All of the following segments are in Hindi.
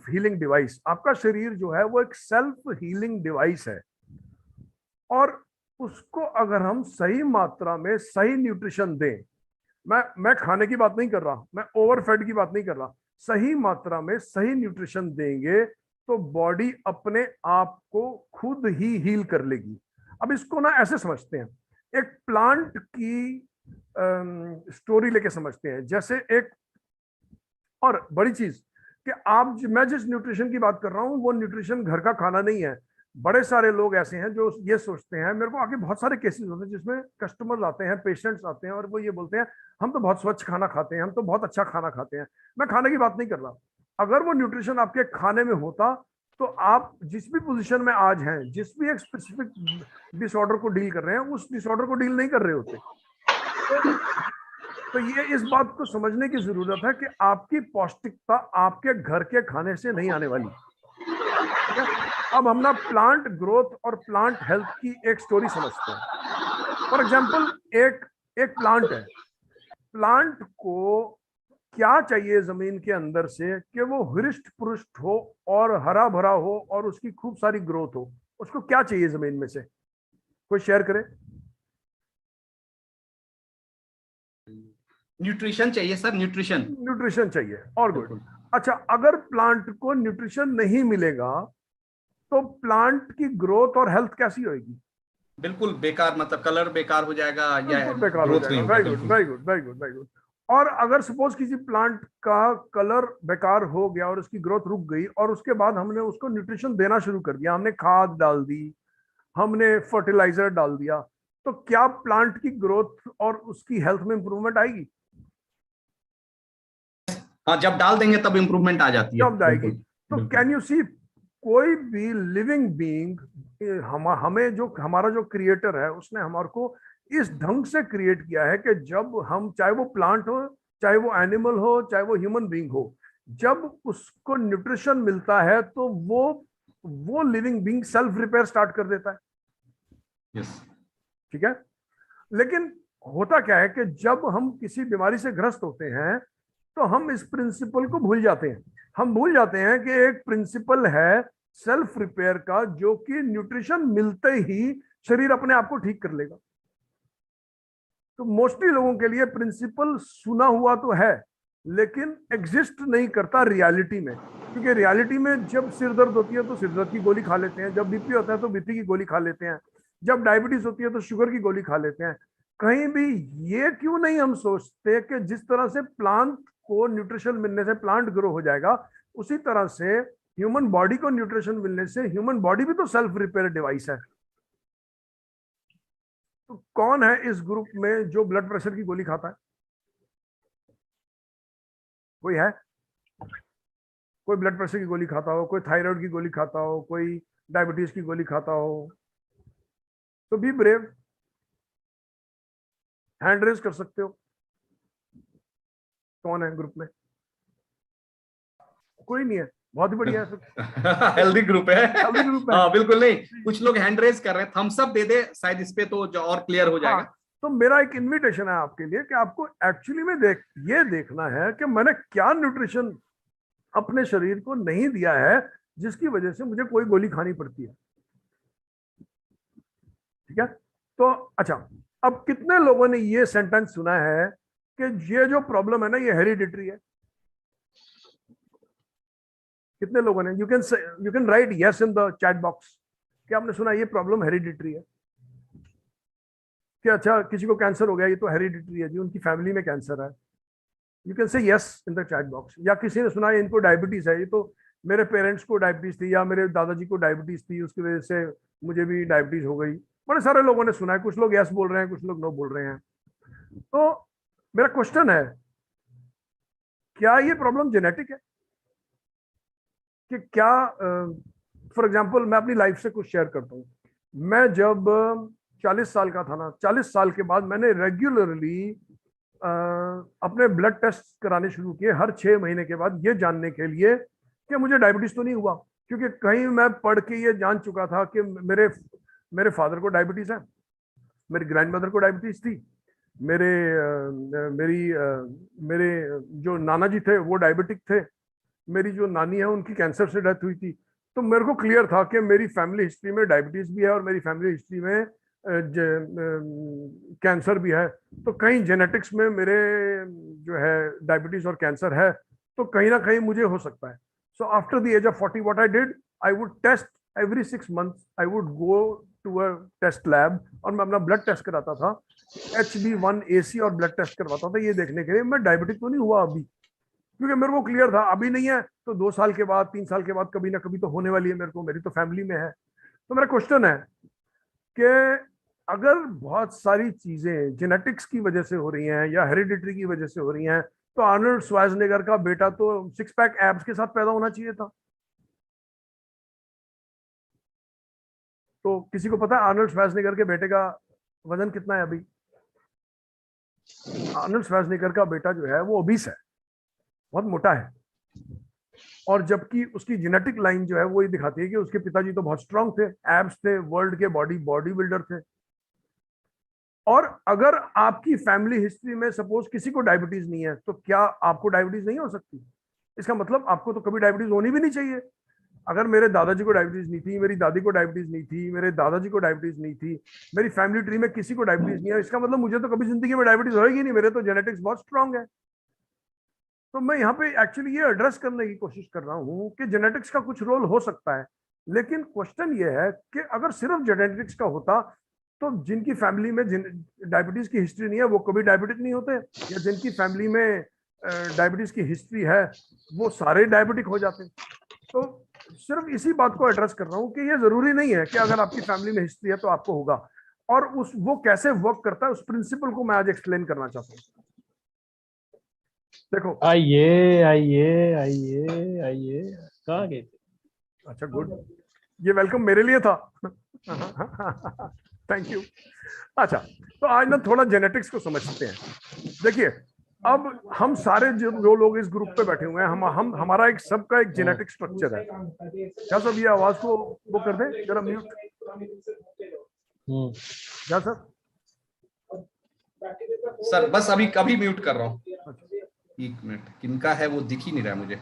Healing device. आपका शरीर जो है वो एक सेल्फ हीलिंग डिवाइस है, और उसको अगर हम सही मात्रा में सही न्यूट्रिशन दें, मैं खाने की बात नहीं कर रहा, मैं ओवरफेड की बात नहीं कर रहा, सही मात्रा में सही न्यूट्रिशन देंगे तो बॉडी अपने आप को खुद ही हील कर लेगी। अब इसको ना ऐसे समझते हैं, एक प्लांट की स्टोरी लेके समझते हैं। जैसे एक और बड़ी चीज कि मैं जिस न्यूट्रिशन की बात कर रहा हूं वो न्यूट्रिशन घर का खाना नहीं है। बड़े सारे लोग ऐसे हैं जो ये सोचते हैं, मेरे को आगे बहुत सारे केसेस होते हैं जिसमें कस्टमर्स आते हैं, पेशेंट्स आते हैं, और वो ये बोलते हैं हम तो बहुत स्वच्छ खाना खाते हैं, हम तो बहुत अच्छा खाना खाते हैं। मैं खाने की बात नहीं कर रहा, अगर वो न्यूट्रिशन आपके खाने में होता तो आप जिस भी पोजीशन में आज हैं, जिस भी एक स्पेसिफिक डिसऑर्डर को डील कर रहे हैं, उस डिसऑर्डर को डील नहीं कर रहे होते। तो ये इस बात को समझने की जरूरत है कि आपकी पौष्टिकता आपके घर के खाने से नहीं आने वाली। ठीक है, अब हम ना प्लांट ग्रोथ और प्लांट हेल्थ की एक स्टोरी समझते हैं। फॉर एग्जांपल, एक एक प्लांट है, प्लांट को क्या चाहिए जमीन के अंदर से कि वो हृष्ट पुष्ट हो और हरा भरा हो और उसकी खूब सारी ग्रोथ हो? उसको क्या चाहिए जमीन में से? कोई शेयर करे। न्यूट्रिशन चाहिए सर, न्यूट्रिशन। न्यूट्रिशन चाहिए, और गुड। अच्छा, अगर प्लांट को न्यूट्रिशन नहीं मिलेगा तो प्लांट की ग्रोथ और हेल्थ कैसी होगी? बिल्कुल बेकार, मतलब कलर बेकार हो जाएगा या बिल्कुल बेकार हो ग्रोथ नहीं जाएगा। होगा। Very good, very good, very good, very good. और अगर सपोज किसी प्लांट का कलर बेकार हो गया और उसकी ग्रोथ रुक गई, और उसके बाद हमने उसको न्यूट्रिशन देना शुरू कर दिया, हमने खाद डाल दी, हमने फर्टिलाइजर डाल दिया, तो क्या प्लांट की ग्रोथ और उसकी हेल्थ में इंप्रूवमेंट आएगी? हाँ, जब डाल देंगे तब इंप्रूवमेंट आ जाती है। जब आएगी। बिल्कुल तो बिल्कुल। कैन यू सी, कोई भी लिविंग बीइंग, हमें जो हमारा जो क्रिएटर है उसने हमारे को इस ढंग से क्रिएट किया है कि जब हम, चाहे वो प्लांट हो, चाहे वो एनिमल हो, चाहे वो ह्यूमन बीइंग हो, जब उसको न्यूट्रिशन मिलता है तो वो living being self repair start कर देता है। यस। ठीक है, लेकिन होता क्या है कि जब हम किसी बीमारी से ग्रस्त होते हैं तो हम इस प्रिंसिपल को भूल जाते हैं। हम भूल जाते हैं कि एक प्रिंसिपल है सेल्फ रिपेयर का, जो कि न्यूट्रिशन मिलते ही शरीर अपने आप को ठीक कर लेगा। तो मोस्टली लोगों के लिए प्रिंसिपल सुना हुआ तो है, लेकिन एग्जिस्ट नहीं करता रियलिटी में। क्योंकि रियलिटी में जब सिर दर्द होती है तो सिर दर्द की गोली खा लेते हैं, जब बीपी होता है तो बीपी की गोली खा लेते हैं, जब डायबिटीज होती है तो शुगर की गोली खा लेते हैं। कहीं भी ये क्यों नहीं हम सोचते कि जिस तरह से प्लांट को न्यूट्रिशन मिलने से प्लांट ग्रो हो जाएगा, उसी तरह से ह्यूमन बॉडी को न्यूट्रिशन मिलने से ह्यूमन बॉडी भी तो सेल्फ रिपेयर डिवाइस है। तो कौन है इस ग्रुप में जो ब्लड प्रेशर की गोली खाता है? कोई है? कोई ब्लड प्रेशर की गोली खाता हो, कोई थायराइड की गोली खाता हो, कोई डायबिटीज की गोली खाता हो? तो बी ब्रेव, हैंड रेज कर सकते हो। कौन है ग्रुप में? कोई नहीं है, बहुत ही बढ़िया है। हेल्दी ग्रुप है। हेल्दी ग्रुप है। हाँ बिल्कुल, नहीं कुछ लोग हैंड रेज कर रहे हैं, थम्स अप दे दे शायद इस पे तो जो और क्लियर हो जाएगा। हाँ, तो मेरा एक इनविटेशन है आपके लिए कि आपको एक्चुअली में ये देखना है कि मैंने क्या न्यूट्रिशन अपने शरीर को नहीं दिया है जिसकी वजह से मुझे कोई गोली खानी पड़ती है। ठीक है, तो अच्छा, अब कितने लोगों ने ये सेंटेंस सुना है कि ये जो प्रॉब्लम है ना ये हेरिडिटरी है? कितने लोगों ने? You can write yes in the chat box कि आपने सुना ये प्रॉब्लम हेरिडिटरी है। कि अच्छा, किसी को कैंसर हो गया, ये तो हेरिडिटरी है जी, उनकी फैमिली में कैंसर है। You can say yes in the chat box. या किसी ने सुना है इनको डायबिटीज है, ये तो मेरे पेरेंट्स को डायबिटीज थी या मेरे दादाजी को डायबिटीज थी, उसकी वजह से मुझे भी डायबिटीज हो गई। बड़े सारे लोगों ने सुना है, कुछ लोग यस बोल रहे हैं, कुछ लोग नो बोल रहे हैं। तो मेरा क्वेश्चन है, क्या ये प्रॉब्लम जेनेटिक है? कि क्या, फॉर एग्जाम्पल मैं अपनी लाइफ से कुछ शेयर करता हूँ। मैं जब 40 साल का था ना, 40 साल के बाद मैंने रेगुलरली अपने ब्लड टेस्ट कराने शुरू किए, हर 6 महीने के बाद, ये जानने के लिए कि मुझे डायबिटीज तो नहीं हुआ। क्योंकि कहीं मैं पढ़ के ये जान चुका था कि मेरे फादर को डायबिटीज है, मेरी ग्रैंड मदर को डायबिटीज थी, मेरे मेरी मेरे जो नाना जी थे वो डायबिटिक थे, मेरी जो नानी है उनकी कैंसर से डेथ हुई थी, तो मेरे को क्लियर था कि मेरी फैमिली हिस्ट्री में डायबिटीज भी है और मेरी फैमिली हिस्ट्री में कैंसर भी है। तो कहीं जेनेटिक्स में मेरे जो है डायबिटीज और कैंसर है, तो कहीं ना कहीं मुझे हो सकता है। So after the age of 40 what I did, I would test every 6 months, I would go to a test lab और मैं अपना ब्लड टेस्ट कराता था, HB1AC और ब्लड टेस्ट करवाता था ये देखने के लिए मैं डायबिटिक तो नहीं हुआ अभी, क्योंकि मेरे को क्लियर था अभी नहीं है तो 2 साल के बाद 3 साल के बाद कभी ना कभी तो होने वाली है मेरे को, मेरी तो फैमिली में है। तो मेरा क्वेश्चन है कि अगर बहुत सारी चीजें जेनेटिक्स की वजह से हो रही हैं या हेरिडिटरी की वजह से हो रही हैं, तो आर्नल्ड श्वार्ज़नेगर का बेटा तो 6 पैक एब्स के साथ पैदा होना चाहिए था। तो किसी को पता है आर्नल्ड श्वार्ज़नेगर के बेटे का वजन कितना है अभी? आर्नल्ड श्वार्ज़नेगर का बेटा जो है वो ओबीस है, बहुत मोटा है, और जबकि उसकी जेनेटिक लाइन जो है वो ये दिखाती है कि उसके पिताजी तो बहुत स्ट्रांग थे, एब्स थे, वर्ल्ड के बॉडी बिल्डर थे। और अगर आपकी फैमिली हिस्ट्री में सपोज किसी को डायबिटीज नहीं है, तो क्या आपको डायबिटीज नहीं हो सकती? इसका मतलब आपको तो कभी डायबिटीज होनी भी नहीं चाहिए। अगर मेरे दादाजी को डायबिटीज नहीं थी, मेरी दादी को डायबिटीज नहीं थी, मेरे दादाजी को डायबिटीज नहीं थी, मेरी फैमिली ट्री में किसी को डायबिटीज नहीं है, इसका मतलब मुझे तो कभी जिंदगी में डायबिटीज होगी नहीं, मेरे तो जेनेटिक्स बहुत स्ट्रांग है। तो मैं यहाँ पे एक्चुअली ये एड्रेस करने की कोशिश कर रहा हूँ कि जेनेटिक्स का कुछ रोल हो सकता है, लेकिन क्वेश्चन ये है कि अगर सिर्फ जेनेटिक्स का होता तो जिनकी फैमिली में डायबिटीज की हिस्ट्री नहीं है वो कभी डायबिटिक नहीं होते, या जिनकी फैमिली में डायबिटीज की हिस्ट्री है वो सारे डायबिटिक हो जाते। तो सिर्फ इसी बात को एड्रेस कर रहा हूँ कि ये जरूरी नहीं है कि अगर आपकी फैमिली में हिस्ट्री है तो आपको होगा, और उस वो कैसे वर्क करता है उस प्रिंसिपल को मैं आज एक्सप्लेन करना चाहता हूँ। देखो, आइए आइए आइए आइए, कहाँ गए थे? अच्छा गुड, ये वेलकम मेरे लिए था। Thank you. अच्छा, तो आज ना थोड़ा जेनेटिक्स को समझते हैं। देखिए, अब हम सारे जो लोग इस ग्रुप पे बैठे हुए हैं, हम हमारा एक सबका एक जेनेटिक स्ट्रक्चर है। क्या सब ये आवाज को वो कर दें जरा म्यूट? क्या सर? सर बस अभी कभी म्यूट कर रहा हूँ, एक मिनट, किनका है वो दिख ही नहीं रहा है मुझे।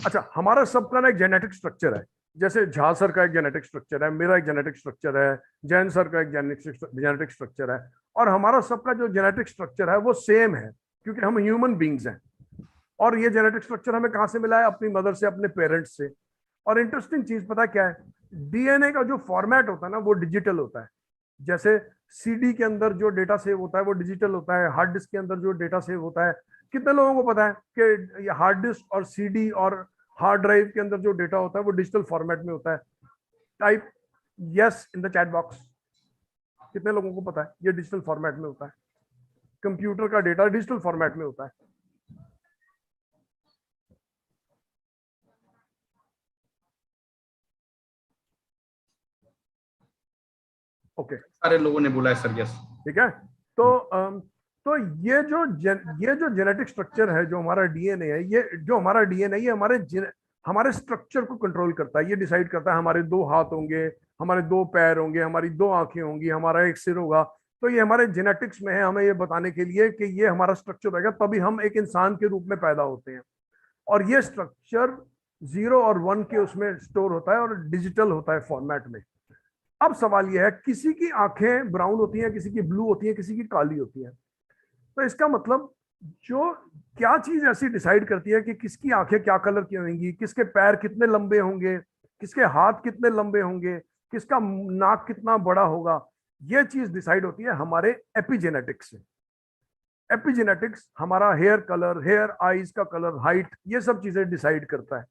अच्छा, हमारा सबका ना एक जेनेटिक स्ट्रक्चर है। जैसे झा सर का एक जेनेटिक स्ट्रक्चर है, मेरा एक जेनेटिक स्ट्रक्चर है, जैन सर का एक जेनेटिक स्ट्रक्चर है, और हमारा सबका जो जेनेटिक स्ट्रक्चर है वो सेम है, क्योंकि हम ह्यूमन बींग्स हैं। और ये जेनेटिक स्ट्रक्चर हमें कहाँ से मिला है? अपनी मदर से, अपने पेरेंट्स से। और इंटरेस्टिंग चीज पता क्या है, डीएनए का जो फॉर्मेट होता है ना वो डिजिटल होता है। जैसे सीडी के अंदर जो डेटा सेव होता है वो डिजिटल होता है, हार्ड डिस्क के अंदर जो डेटा सेव होता है, कितने लोगों को पता है कि ये हार्ड डिस्क और सीडी और हार्ड ड्राइव के अंदर जो डेटा होता है वो डिजिटल फॉर्मेट में होता है? Type yes in the chat box. कितने लोगों को पता है ये डिजिटल फॉर्मेट में होता है? कंप्यूटर का डेटा डिजिटल फॉर्मेट में होता है। ओके, सारे लोगों ने बोला है सर यस। ठीक है। तो ये जो जेनेटिक स्ट्रक्चर है, जो हमारा डीएनए है, ये जो हमारा डीएनए ये हमारे स्ट्रक्चर को कंट्रोल करता है। ये डिसाइड करता है हमारे 2 हाथ होंगे, हमारे 2 पैर होंगे, हमारी 2 आंखें होंगी, हमारा एक सिर होगा। तो ये हमारे जेनेटिक्स में है, हमें ये बताने के लिए कि ये हमारा स्ट्रक्चर रहेगा, तभी हम एक इंसान के रूप में पैदा होते हैं। और ये स्ट्रक्चर 0 और 1 के उसमें स्टोर होता है और डिजिटल होता है फॉर्मेट में। अब सवाल यह है, किसी की आंखें ब्राउन होती हैं, किसी की ब्लू होती है, किसी की काली होती है। तो इसका मतलब जो क्या चीज ऐसी डिसाइड करती है कि किसकी आंखें क्या कलर की होंगी, किसके पैर कितने लंबे होंगे, किसके हाथ कितने लंबे होंगे, किसका नाक कितना बड़ा होगा, यह चीज डिसाइड होती है हमारे एपिजेनेटिक्स से। एपिजेनेटिक्स हमारा हेयर कलर, हेयर आईज का कलर, हाइट, ये सब चीजें डिसाइड करता है।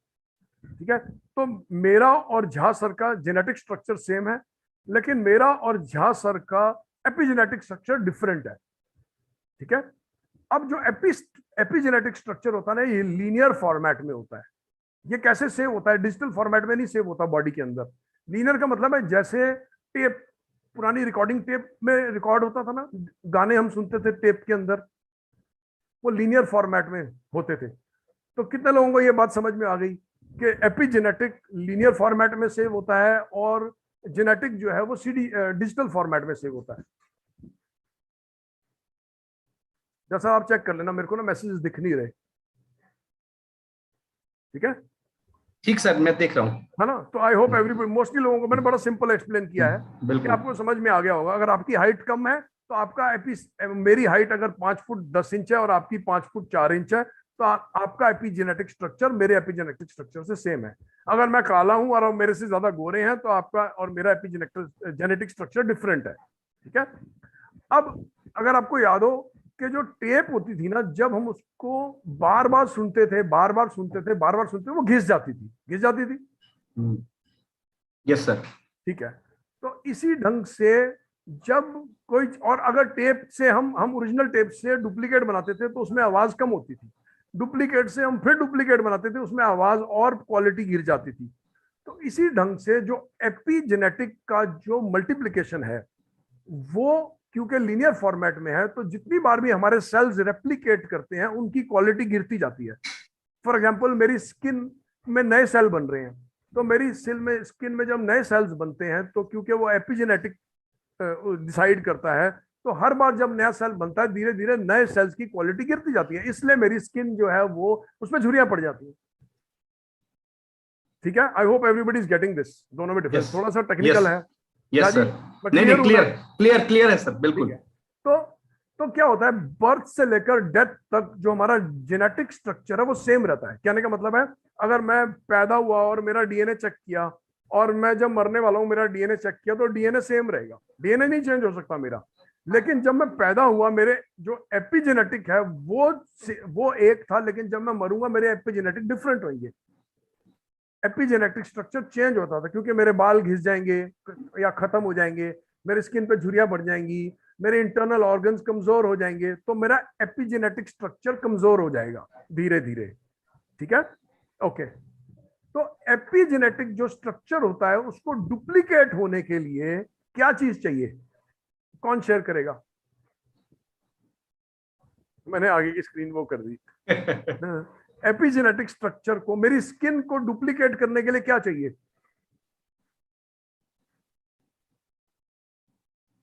ठीक है। तो मेरा और झा सर का जेनेटिक स्ट्रक्चर सेम है, लेकिन मेरा और झा सर का एपिजेनेटिक स्ट्रक्चर डिफरेंट है। ठीक है। अब जो एपिजेनेटिक स्ट्रक्चर होता है ना, ये लीनियर फॉर्मेट में होता है। ये कैसे सेव होता है? डिजिटल फॉर्मेट में नहीं सेव होता बॉडी के अंदर। लीनियर का मतलब है जैसे टेप, पुरानी रिकॉर्डिंग टेप में रिकॉर्ड होता था ना, गाने हम सुनते थे टेप के अंदर, वो लीनियर फॉर्मेट में होते थे। तो कितने लोगों को ये बात समझ में आ गई कि एपिजेनेटिक लीनियर फॉर्मेट में सेव होता है और जेनेटिक जो है वो सीडी डिजिटल फॉर्मेट में सेव होता है? जैसा आप चेक कर लेना, मेरे को ना मैसेजेस दिख नहीं रहे। ठीक है, ठीक सर, मैं देख रहा हूँ। है ना। तो आई होप एवरीबॉडी, मोस्टली लोगों को मैंने बड़ा सिंपल एक्सप्लेन किया है कि बिल्कुल। आपको समझ में आ गया होगा। अगर आपकी हाइट कम है तो आपका मेरी हाइट अगर 5 फुट 10 इंच है और आपकी 5 फुट 4 इंच है, तो आपका एपिजेनेटिक स्ट्रक्चर मेरे एपिजेनेटिक स्ट्रक्चर से सेम है। अगर मैं काला हूं और मेरे से ज्यादा गोरे हैं तो आपका और मेरा एपिजेनेटिक स्ट्रक्चर डिफरेंट है। ठीक है। अब अगर आपको याद हो कि जो टेप होती थी ना, जब हम उसको बार बार सुनते थे, बार बार सुनते थे, बार बार सुनते थे, वो घिस जाती थी। Yes sir. ठीक है। तो इसी ढंग से जब कोई, और अगर टेप से हम ओरिजिनल टेप से डुप्लीकेट बनाते थे तो उसमें आवाज कम होती थी, डुप्लीकेट से हम फिर डुप्लीकेट बनाते थे, उसमें आवाज और क्वालिटी गिर जाती थी। तो इसी ढंग से जो एपिजेनेटिक का जो मल्टीप्लिकेशन है वो क्योंकि लीनियर फॉर्मेट में है, तो जितनी बार भी हमारे सेल्स रेप्लिकेट करते हैं उनकी क्वालिटी गिरती जाती है। फॉर एग्जाम्पल मेरी स्किन में नए सेल बन रहे हैं, तो मेरी स्किन में जब नए सेल्स बनते हैं तो क्योंकि वो एपिजेनेटिक डिसाइड करता है, तो हर बार जब नया सेल बनता है धीरे धीरे नए सेल्स की क्वालिटी गिरती जाती है, इसलिए मेरी स्किन जो है वो उसमें झुर्रियां पड़ जाती हैं। ठीक है। I hope everybody is getting this. दोनों में डिफरेंस थोड़ा सा टेक्निकल है। Yes sir. नहीं नहीं, क्लियर है सर, बिल्कुल। तो क्या होता है, बर्थ से लेकर डेथ तक जो हमारा जेनेटिक स्ट्रक्चर है वो सेम रहता है। कहने का मतलब है, अगर मैं पैदा हुआ और मेरा डीएनए चेक किया और मैं जब मरने वाला हूं मेरा डीएनए चेक किया, तो डीएनए सेम रहेगा, डीएनए नहीं चेंज हो सकता मेरा। लेकिन जब मैं पैदा हुआ मेरे जो एपिजेनेटिक है वो एक था, लेकिन जब मैं मरूंगा मेरे एपिजेनेटिक डिफरेंट होंगे। एपिजेनेटिक स्ट्रक्चर चेंज होता था क्योंकि मेरे बाल घिस जाएंगे या खत्म हो जाएंगे, मेरे स्किन पे झुर्रियां बढ़ जाएंगी, मेरे इंटरनल ऑर्गन्स कमजोर हो जाएंगे, तो मेरा एपिजेनेटिक स्ट्रक्चर कमजोर हो जाएगा धीरे धीरे। ठीक है। ओके। तो एपिजेनेटिक जो स्ट्रक्चर होता है उसको डुप्लीकेट होने के लिए क्या चीज चाहिए? कौन शेयर करेगा? मैंने आगे की स्क्रीन वो कर दी। एपिजेनेटिक स्ट्रक्चर को, मेरी स्किन को डुप्लीकेट करने के लिए क्या चाहिए?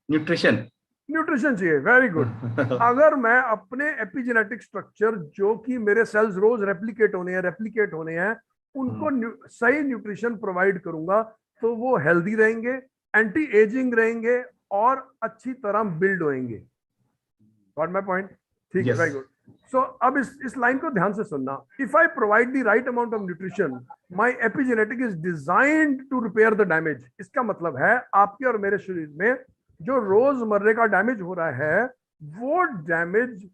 न्यूट्रिशन चाहिए। Very good. अगर मैं अपने एपिजेनेटिक स्ट्रक्चर जो कि मेरे सेल्स रोज रेप्लिकेट होने हैं उनको सही न्यूट्रिशन प्रोवाइड करूंगा तो वो हेल्दी रहेंगे, एंटी एजिंग रहेंगे और अच्छी तरह बिल्ड होंगे। Got my point? ठीक है। Very good. सो अब इस लाइन को ध्यान से सुनना। If I provide the right amount of nutrition my epigenetic is designed to repair the damage. इसका मतलब है आपके और मेरे शरीर में जो रोजमर्रे का डैमेज हो रहा है वो डैमेज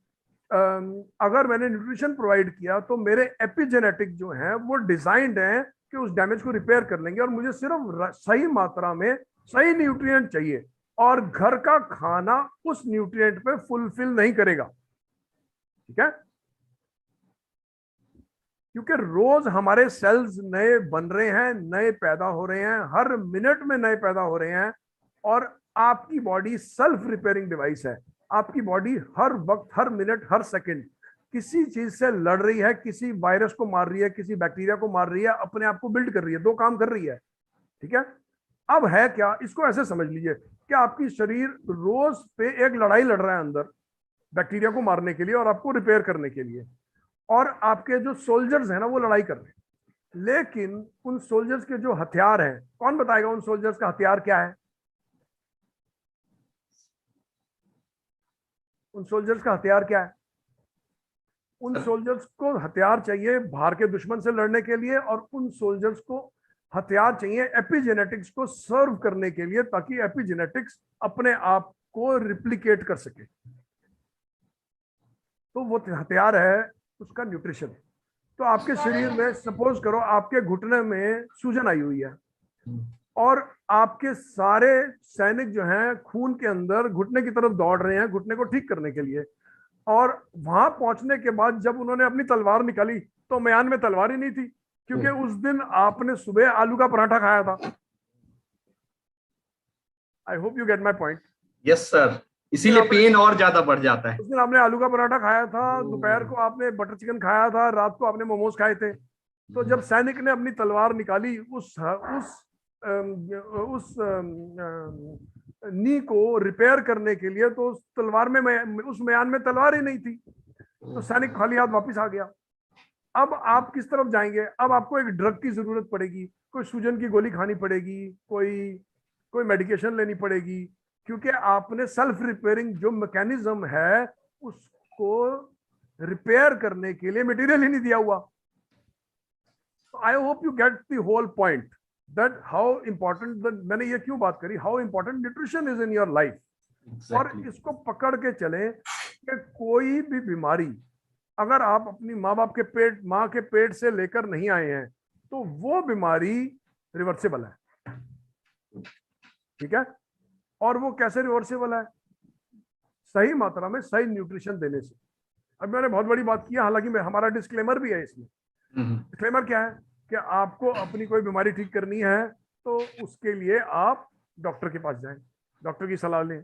अगर मैंने न्यूट्रिशन प्रोवाइड किया तो मेरे एपिजेनेटिक जो है वो डिजाइंड है कि उस डैमेज को रिपेयर कर लेंगे, और मुझे सिर्फ सही मात्रा में सही न्यूट्रिएंट चाहिए, और घर का खाना उस न्यूट्रिएंट पे फुलफिल नहीं करेगा। ठीक है। क्योंकि रोज हमारे सेल्स नए बन रहे हैं, नए पैदा हो रहे हैं, हर मिनट में नए पैदा हो रहे हैं, और आपकी बॉडी सेल्फ रिपेयरिंग डिवाइस है। आपकी बॉडी हर वक्त, हर मिनट, हर सेकंड किसी चीज से लड़ रही है, किसी वायरस को मार रही है, किसी बैक्टीरिया को मार रही है, अपने आप को बिल्ड कर रही है, दो काम कर रही है। ठीक है। अब है क्या, इसको ऐसे समझ लीजिए कि आपकी शरीर रोज पे एक लड़ाई लड़ रहा है अंदर बैक्टीरिया को मारने के लिए और आपको रिपेयर करने के लिए, और आपके जो सोल्जर्स हैं ना वो लड़ाई कर रहे हैं। लेकिन उन सोल्जर्स के जो हथियार हैं, कौन बताएगा उन सोल्जर्स का हथियार क्या है? उन सोल्जर्स का हथियार क्या है? उन सोल्जर्स को हथियार चाहिए बाहर के दुश्मन से लड़ने के लिए, और उन सोल्जर्स को हथियार चाहिए एपिजेनेटिक्स को सर्व करने के लिए, ताकि एपिजेनेटिक्स अपने आप को रिप्लिकेट कर सके। तो वो हथियार है उसका न्यूट्रिशन। तो आपके शरीर में सपोज करो आपके घुटने में सूजन आई हुई है, और आपके सारे सैनिक जो हैं खून के अंदर घुटने की तरफ दौड़ रहे हैं घुटने को ठीक करने के लिए, और वहां पहुंचने के बाद जब उन्होंने अपनी तलवार निकाली तो म्यान में तलवार ही नहीं थी, क्योंकि उस दिन आपने सुबह आलू का पराठा खाया था। आई hope you get my point. Yes sir, इसीलिए पेन और ज्यादा बढ़ जाता है। उस दिन आपने आलू का पराठा खाया था, दोपहर को आपने बटर चिकन खाया था, रात को आपने मोमोज खाए थे। तो जब सैनिक ने अपनी तलवार निकाली उस नी को रिपेयर करने के लिए, तो उस तलवार में उस म्यान में तलवार ही नहीं थी, तो सैनिक खाली हाथ वापस आ गया। अब आप किस तरफ जाएंगे? अब आपको एक ड्रग की जरूरत पड़ेगी, कोई सूजन की गोली खानी पड़ेगी, कोई कोई मेडिकेशन लेनी पड़ेगी, क्योंकि आपने सेल्फ रिपेयरिंग जो मैकेनिज्म है उसको रिपेयर करने के लिए मटेरियल ही नहीं दिया हुआ। I hope you get the whole point that how important, मैंने ये क्यों बात करी, how important nutrition is in your life. और Exactly. इसको पकड़ के चले कि कोई भी बीमारी अगर आप अपनी माँ बाप के पेट, माँ के पेट से लेकर नहीं आए हैं तो वो बीमारी रिवर्सेबल है। ठीक है? और वो कैसे रिवर्सेबल है? सही मात्रा में सही न्यूट्रिशन देने से। अब मैंने बहुत बड़ी बात की है, हालांकि हमारा डिस्क्लेमर भी है इसमें। डिस्क्लेमर क्या है कि आपको अपनी कोई बीमारी ठीक करनी है तो उसके लिए आप डॉक्टर के पास जाएं, डॉक्टर की सलाह लें,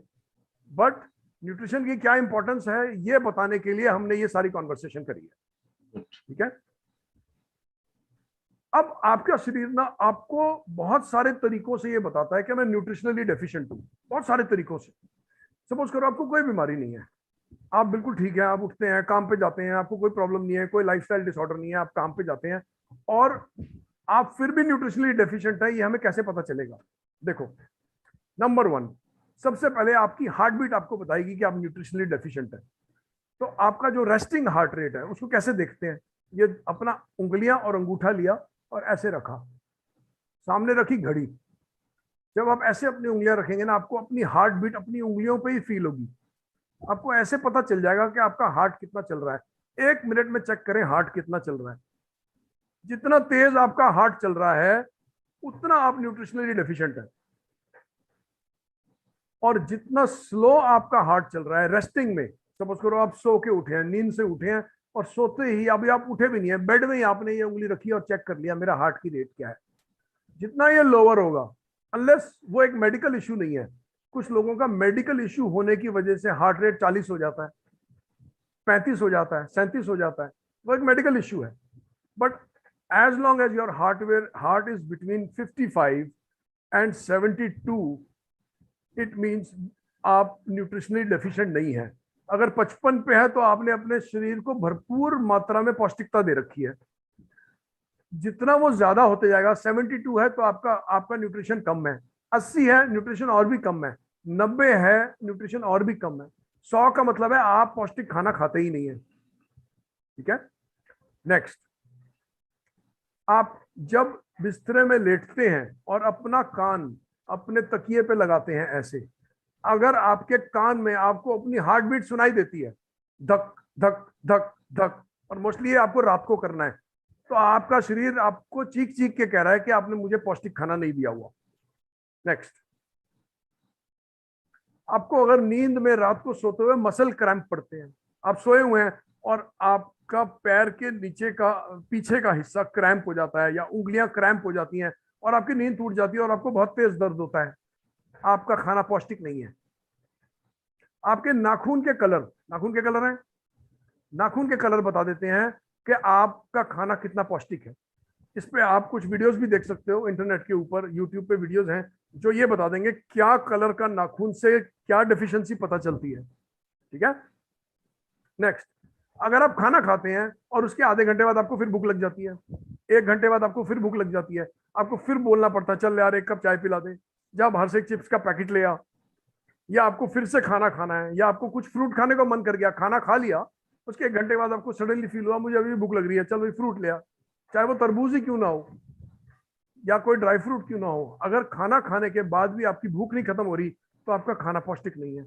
बट न्यूट्रिशन की क्या इंपॉर्टेंस है ये बताने के लिए हमने ये सारी कॉन्वर्सेशन करी है। ठीक है? अब आपका शरीर ना आपको बहुत सारे तरीकों से ये बताता है कि मैं न्यूट्रिशनली डेफिशिएंट हूं, बहुत सारे तरीकों से। सपोज करो आपको कोई बीमारी नहीं है, आप बिल्कुल ठीक है, आप उठते हैं, काम पे जाते हैं, आपको कोई प्रॉब्लम नहीं है, कोई लाइफस्टाइल डिसऑर्डर नहीं है, आप काम पे जाते हैं और आप फिर भी न्यूट्रिशनली डेफिशिएंट है, ये हमें कैसे पता चलेगा? देखो, नंबर 1, सबसे पहले आपकी हार्ट बीट आपको बताएगी कि आप न्यूट्रिशनली डेफिशिएंट है। तो आपका जो रेस्टिंग हार्ट रेट है उसको कैसे देखते हैं? ये अपना उंगलियां और अंगूठा लिया और ऐसे रखा, सामने रखी घड़ी। जब आप ऐसे अपनी उंगलियां रखेंगे ना, आपको अपनी हार्ट बीट अपनी उंगलियों पे ही फील होगी। आपको ऐसे पता चल जाएगा कि आपका हार्ट कितना चल रहा है। 1 मिनट में चेक करें हार्ट कितना चल रहा है। जितना तेज आपका हार्ट चल रहा है उतना आप न्यूट्रिशनली डेफिशिएंट है, और जितना स्लो आपका हार्ट चल रहा है रेस्टिंग में, सपोज करो आप सो के उठे हैं, नींद से उठे हैं और सोते ही अभी आप उठे भी नहीं है, बेड में ही आपने ये उंगली रखी और चेक कर लिया मेरा हार्ट की रेट क्या है, जितना ये लोअर होगा, अनलेस वो एक मेडिकल इश्यू नहीं है। कुछ लोगों का मेडिकल इश्यू होने की वजह से हार्ट रेट 40 हो जाता है, 35 हो जाता है, 37 हो जाता है, वो एक मेडिकल इश्यू है। But as long as your heart is between 55 and 72, it means आप न्यूट्रिशनली डेफिशिएंट नहीं है। अगर 55 पे है तो आपने अपने शरीर को भरपूर मात्रा में पौष्टिकता दे रखी है। जितना वो ज्यादा होते जाएगा, 72 है तो आपका न्यूट्रिशन कम है, 80 है न्यूट्रिशन और भी कम है, 90 है न्यूट्रिशन और भी कम है, 100 का मतलब है आप पौष्टिक खाना खाते ही नहीं है। ठीक है? नेक्स्ट, आप जब बिस्तरे में लेटते हैं और अपना कान अपने तकिए पे लगाते हैं ऐसे, अगर आपके कान में आपको अपनी हार्ट बीट सुनाई देती है, धक धक धक धक, और मोस्टली ये आपको रात को करना है, तो आपका शरीर आपको चीख चीख के कह रहा है कि आपने मुझे पौष्टिक खाना नहीं दिया हुआ। नेक्स्ट, आपको अगर नींद में रात को सोते हुए मसल क्रैम्प पड़ते हैं, आप सोए हुए हैं और आपका पैर के नीचे का पीछे का हिस्सा क्रैम्प हो जाता है या उंगलियां क्रैम्प हो जाती हैं और आपकी नींद टूट जाती है और आपको बहुत तेज दर्द होता है, आपका खाना पौष्टिक नहीं है। आपके नाखून के कलर हैं, नाखून के कलर बता देते हैं कि आपका खाना कितना पौष्टिक है। इस पे आप कुछ वीडियोस भी देख सकते हो इंटरनेट के ऊपर, यूट्यूब पे वीडियोस हैं जो ये बता देंगे क्या कलर का नाखून से क्या डेफिशिएंसी पता चलती है। ठीक है? नेक्स्ट, अगर आप खाना खाते हैं और उसके आधे घंटे बाद आपको फिर भूख लग जाती है, 1 घंटे बाद आपको फिर भूख लग जाती है, आपको फिर बोलना पड़ता है चल यार 1 कप चाय पिला दे, जा बाहर से चिप्स का पैकेट ले आ, या आपको फिर से खाना खाना है, या आपको कुछ फ्रूट खाने का मन कर गया, खाना खा लिया, उसके 1 घंटे बाद आपको सडनली फील हुआ मुझे अभी भी भूख लग रही है, चल भाई फ्रूट ले आ, चाहे वो तरबूज ही क्यों ना हो या कोई ड्राई फ्रूट क्यों ना हो। अगर खाना खाने के बाद भी आपकी भूख नहीं खत्म हो रही तो आपका खाना पौष्टिक नहीं है।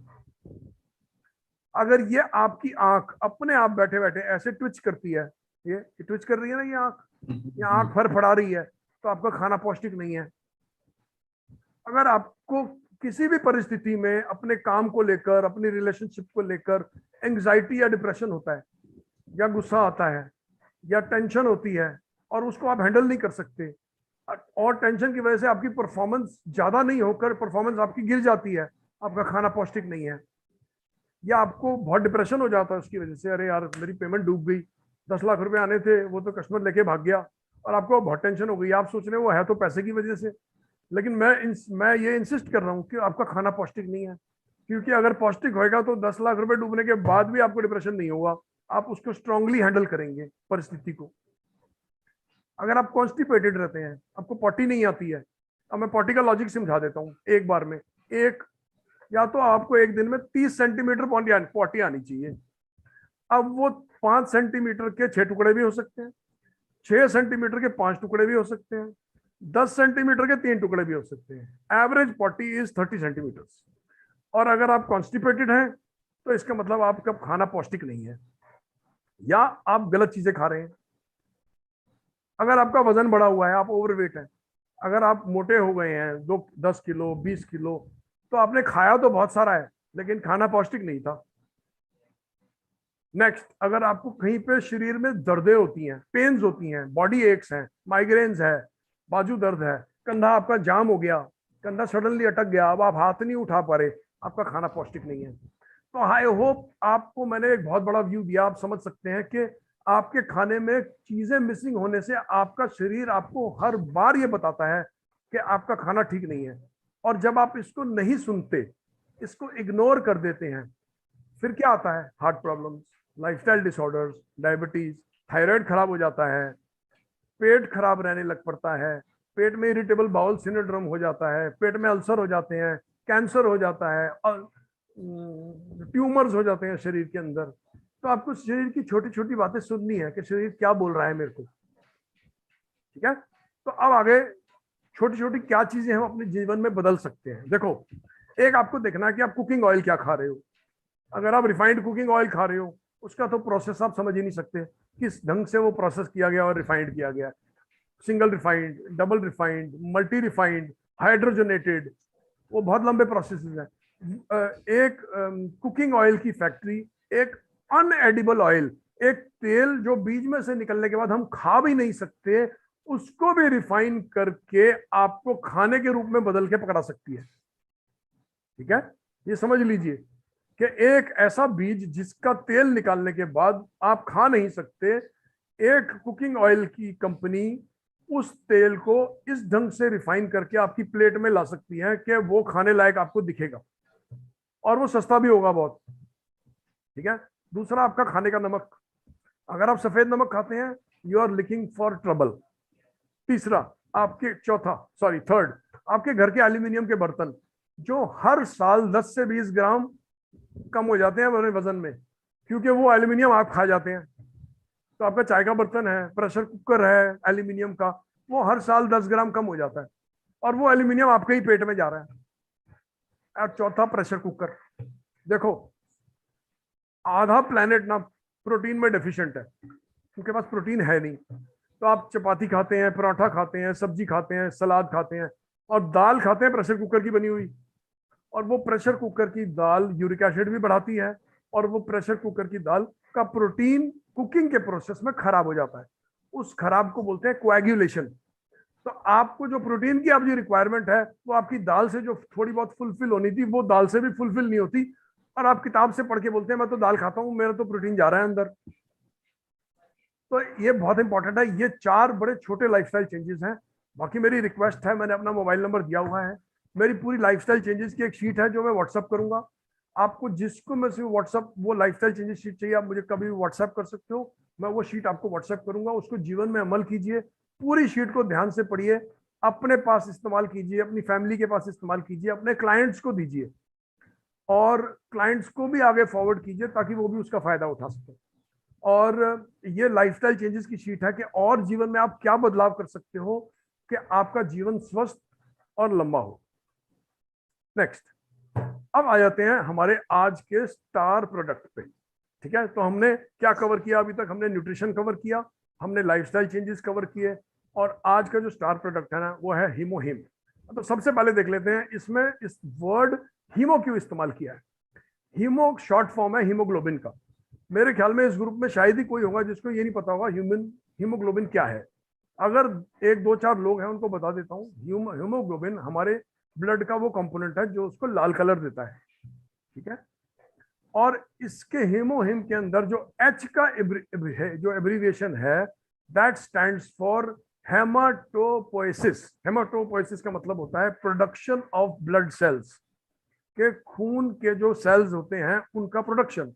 अगर ये आपकी आंख अपने आप बैठे बैठे ऐसे ट्विच करती है, ये ट्विच कर रही है ना, ये आंख फड़फड़ा रही है, तो आपका खाना पौष्टिक नहीं है। अगर आपको किसी भी परिस्थिति में अपने काम को लेकर, अपनी रिलेशनशिप को लेकर एंग्जाइटी या डिप्रेशन होता है, या गुस्सा आता है, या टेंशन होती है और उसको आप हैंडल नहीं कर सकते, और टेंशन की वजह से आपकी परफॉर्मेंस ज्यादा नहीं होकर परफॉर्मेंस आपकी गिर जाती है, आपका खाना पौष्टिक नहीं है। या आपको बहुत डिप्रेशन हो जाता है उसकी वजह से, अरे यार मेरी पेमेंट डूब गई, 10 लाख रुपए आने थे वो तो कस्टमर लेके भाग गया, और आपको बहुत टेंशन हो गई, आप सोच रहे हो वो है तो पैसे की वजह से। लेकिन मैं ये इंसिस्ट कर रहा हूँ कि आपका खाना पौष्टिक नहीं है, क्योंकि अगर पौष्टिक होएगा तो 10 लाख रुपए डूबने के बाद भी आपको डिप्रेशन नहीं होगा, आप उसको स्ट्रांगली हैंडल करेंगे परिस्थिति को। अगर आप कॉन्स्टिपेटेड रहते हैं, आपको पॉटी नहीं आती है, अब मैं पॉटी का लॉजिक समझा देता हूँ एक बार में। एक, या तो आपको एक दिन में 30 सेंटीमीटर पॉटी आनी चाहिए। अब वो 5 सेंटीमीटर के 6 टुकड़े भी हो सकते हैं, 6 सेंटीमीटर के 5 टुकड़े भी हो सकते हैं, 10 सेंटीमीटर के 3 टुकड़े भी हो सकते हैं। Average potty is 30 centimetre. और अगर आप कॉन्स्टिपेटेड हैं तो इसका मतलब आपका खाना पौष्टिक नहीं है, या आप गलत चीजें खा रहे हैं। अगर आपका वजन बढ़ा हुआ है, आप ओवरवेट है, अगर आप मोटे हो गए हैं 10 किलो 20 किलो, तो आपने खाया तो बहुत सारा है लेकिन खाना पौष्टिक नहीं था। नेक्स्ट, अगर आपको कहीं पे शरीर में दर्दें होती हैं, पेन्स होती हैं, बॉडी एक्स हैं, माइग्रेन्स है, बाजू दर्द है, कंधा आपका जाम हो गया, कंधा सडनली अटक गया, अब आप हाथ नहीं उठा पा रहे, आपका खाना पौष्टिक नहीं है। तो आई होप आपको मैंने एक बहुत बड़ा व्यू दिया। आप समझ सकते हैं कि आपके खाने में चीजें मिसिंग होने से आपका शरीर आपको हर बार ये बताता है कि आपका खाना ठीक नहीं है। और जब आप इसको नहीं सुनते, इसको इग्नोर कर देते हैं, फिर क्या आता है? Heart problems, lifestyle disorders, diabetes, thyroid खराब हो जाता है, पेट खराब रहने लग पड़ता है, पेट में इरिटेबल बाउल सिंड्रोम हो जाता है, पेट में अल्सर हो जाते हैं, कैंसर हो जाता है, और ट्यूमर्स हो जाते हैं शरीर के अंदर। तो आपको शरीर की छोटी छोटी बातें सुननी है कि शरीर क्या बोल रहा है मेरे को। ठीक है, तो अब आगे छोटी छोटी क्या चीजें हम अपने जीवन में बदल सकते हैं। देखो, एक आपको देखना है कि आप कुकिंग ऑयल क्या खा रहे हो। अगर आप रिफाइंड कुकिंग ऑयल खा रहे हो, उसका तो प्रोसेस आप समझ ही नहीं सकते किस ढंग से वो प्रोसेस किया गया और रिफाइंड किया गया। Single refined, double refined, multi refined, hydrogenated, वो बहुत लंबे प्रोसेसेस हैं। एक कुकिंग ऑयल की फैक्ट्री, एक अनएडिबल ऑयल, एक तेल जो बीज में से निकलने के बाद हम खा भी नहीं सकते, उसको भी रिफाइन करके आपको खाने के रूप में बदल के पकड़ा सकती है। ठीक है, ये समझ लीजिए कि एक ऐसा बीज जिसका तेल निकालने के बाद आप खा नहीं सकते, एक कुकिंग ऑयल की कंपनी उस तेल को इस ढंग से रिफाइन करके आपकी प्लेट में ला सकती है कि वो खाने लायक आपको दिखेगा, और वो सस्ता भी होगा बहुत। ठीक है, दूसरा आपका खाने का नमक। अगर आप सफेद नमक खाते हैं, you are looking for trouble. तीसरा, आपके थर्ड, आपके घर के एल्यूमिनियम के बर्तन जो हर साल 10 से 20 ग्राम कम हो जाते हैं अपने वजन में, क्योंकि वो एल्यूमिनियम आप खा जाते हैं। तो आपका चाय का बर्तन है, प्रेशर कुकर है एल्यूमिनियम का, वो हर साल 10 ग्राम कम हो जाता है, और वो एल्यूमिनियम आपके ही पेट में जा रहा है। और चौथा, प्रेशर कुकर। देखो, आधा प्लेनेट ना प्रोटीन में डेफिशिएंट है, उनके पास प्रोटीन है नहीं। तो आप चपाती खाते हैं, पराठा खाते हैं, सब्जी खाते हैं, सलाद खाते हैं, और दाल खाते हैं प्रेशर कुकर की बनी हुई। और वो प्रेशर कुकर की दाल यूरिक एसिड भी बढ़ाती है, और वो प्रेशर कुकर की दाल का प्रोटीन कुकिंग के प्रोसेस में खराब हो जाता है। उस खराब को बोलते हैं कोएगुलेशन। तो आपको जो प्रोटीन की आपकी रिक्वायरमेंट है, वो आपकी दाल से जो थोड़ी बहुत फुलफिल होनी थी, वो दाल से भी फुलफिल नहीं होती, और आप किताब से पढ़ के बोलते हैं मैं तो दाल खाता हूं, मेरा तो प्रोटीन जा रहा है अंदर। तो ये बहुत इंपॉर्टेंट है। ये 4 बड़े छोटे लाइफस्टाइल चेंजेस हैं। बाकी मेरी रिक्वेस्ट है, मैंने अपना मोबाइल नंबर दिया हुआ है, मेरी पूरी लाइफस्टाइल चेंजेस की एक शीट है जो मैं व्हाट्सअप करूंगा आपको। जिसको मैं सिर्फ व्हाट्सअप वो लाइफस्टाइल चेंजेस शीट चाहिए, आप मुझे कभी भी व्हाट्सअप कर सकते हो, मैं वो शीट आपको व्हाट्सअप करूंगा। उसको जीवन में अमल कीजिए, पूरी शीट को ध्यान से पढ़िए, अपने पास इस्तेमाल कीजिए, अपनी फैमिली के पास इस्तेमाल कीजिए, अपने क्लाइंट्स को दीजिए, और क्लाइंट्स को भी आगे फॉरवर्ड कीजिए ताकि वो भी उसका फायदा उठा सके। और ये लाइफस्टाइल चेंजेस की शीट है कि और जीवन में आप क्या बदलाव कर सकते हो कि आपका जीवन स्वस्थ और लंबा हो। नेक्स्ट, अब आ जाते हैं हमारे आज के स्टार प्रोडक्ट पे। ठीक है, तो हमने क्या कवर किया अभी तक? हमने न्यूट्रिशन कवर किया, हमने लाइफस्टाइल चेंजेस कवर किए, और आज का जो स्टार प्रोडक्ट है ना, वो है हीमोहिम। तो सबसे पहले देख लेते हैं इसमें इस वर्ड हीमो क्यों इस्तेमाल किया है। हीमो शॉर्ट फॉर्म है हीमोग्लोबिन का। मेरे ख्याल में इस ग्रुप में शायद ही कोई होगा जिसको ये नहीं पता होगा ह्यूमन हीमोग्लोबिन क्या है। अगर 1 2 4 लोग हैं उनको बता देता हूँ, हीमोग्लोबिन हमारे ब्लड का वो कंपोनेंट है जो उसको लाल कलर देता है। ठीक है, और इसके हीमोहिम के अंदर जो एच का जो एब्रीविएशन है, दैट स्टैंड्स फॉर हेमाटोपोएसिस। हेमाटोपोएसिस का मतलब होता है प्रोडक्शन ऑफ ब्लड सेल्स, के खून के जो सेल्स होते हैं उनका प्रोडक्शन,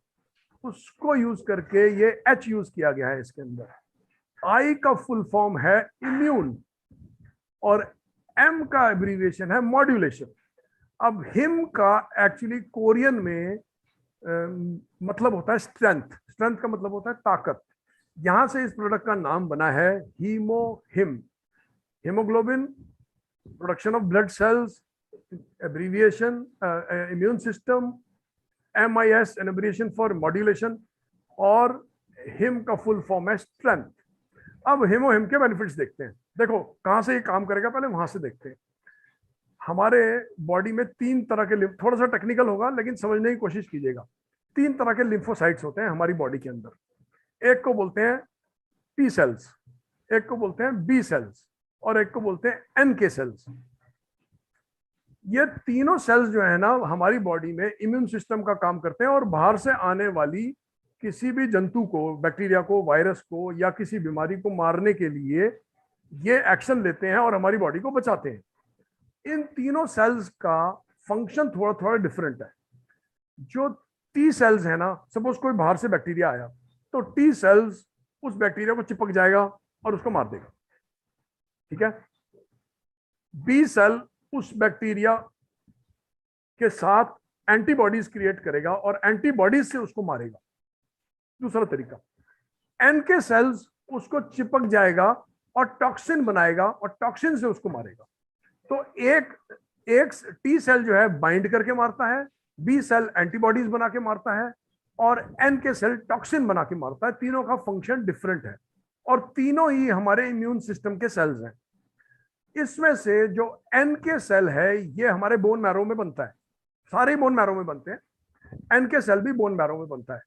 उसको यूज करके ये एच यूज किया गया है इसके अंदर। आई का फुल फॉर्म है इम्यून और एम का एब्रीविएशन है मॉड्यूलेशन। अब हिम का एक्चुअली कोरियन में मतलब होता है स्ट्रेंथ। स्ट्रेंथ का मतलब होता है ताकत। यहां से इस प्रोडक्ट का नाम बना है हीमोहिम। hemoglobin, production of blood cells, abbreviation, immune system, MIS, an abbreviation for modulation, और हिम का फुल फॉर्म है स्ट्रेंथ। अब हिमोहिम के बेनिफिट्स देखते हैं। देखो कहां से ये काम करेगा, पहले वहां से देखते हैं। हमारे बॉडी में 3 तरह के लिम्फ, थोड़ा सा टेक्निकल होगा लेकिन समझने की कोशिश कीजिएगा। 3 तरह के लिम्फोसाइट्स होते हैं हमारी बॉडी के अंदर। एक को बोलते हैं टी सेल्स, एक को बोलते हैं बी सेल्स, और एक को बोलते हैं एन के सेल्स। ये तीनों सेल्स जो है ना हमारी बॉडी में इम्यून सिस्टम का काम करते हैं और बाहर से आने वाली किसी भी जंतु को, बैक्टीरिया को, वायरस को या किसी बीमारी को मारने के लिए ये एक्शन लेते हैं और हमारी बॉडी को बचाते हैं। इन तीनों सेल्स का फंक्शन थोड़ा थोड़ा डिफरेंट है। जो टी सेल्स है ना, सपोज कोई बाहर से बैक्टीरिया आया तो टी सेल्स उस बैक्टीरिया को चिपक जाएगा और उसको मार देगा, ठीक है। बी सेल उस बैक्टीरिया के साथ एंटीबॉडीज क्रिएट करेगा और एंटीबॉडीज से उसको मारेगा, दूसरा तरीका। एन के सेल्स उसको चिपक जाएगा और टॉक्सिन बनाएगा और टॉक्सिन से उसको मारेगा। तो एक टी सेल जो है बाइंड करके मारता है, बी सेल एंटीबॉडीज बना के मारता है, और एन के सेल टॉक्सिन बना के मारता है। तीनों का फंक्शन डिफरेंट है और तीनों ही हमारे इम्यून सिस्टम के सेल्स हैं। इसमें से जो एन के सेल है ये हमारे बोन मैरो में बनता है, सारे बोन मैरो में बनते हैं। एन के सेल भी बोन मैरो में बनता है।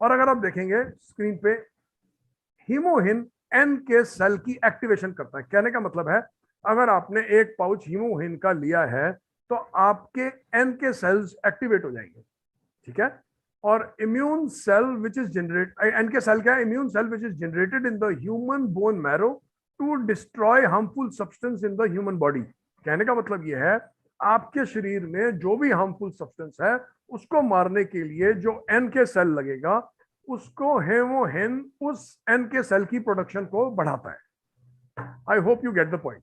और अगर आप देखेंगे स्क्रीन पे, हीमोहिन एन के सेल की एक्टिवेशन करता है। कहने का मतलब है अगर आपने एक पाउच हीमोहिन का लिया है तो आपके एन के सेल्स एक्टिवेट हो जाएंगे, ठीक है। और immune cell which is generate, N K cell क्या है? Immune cell which is generated in the human bone marrow to destroy harmful substance in the human body. कहने का मतलब यह है आपके शरीर में जो भी हार्मफुल सब्सटेंस है उसको मारने के लिए जो एन के सेल लगेगा उसको हेमोहिन उस एन के सेल की प्रोडक्शन को बढ़ाता है। आई hope you get the point,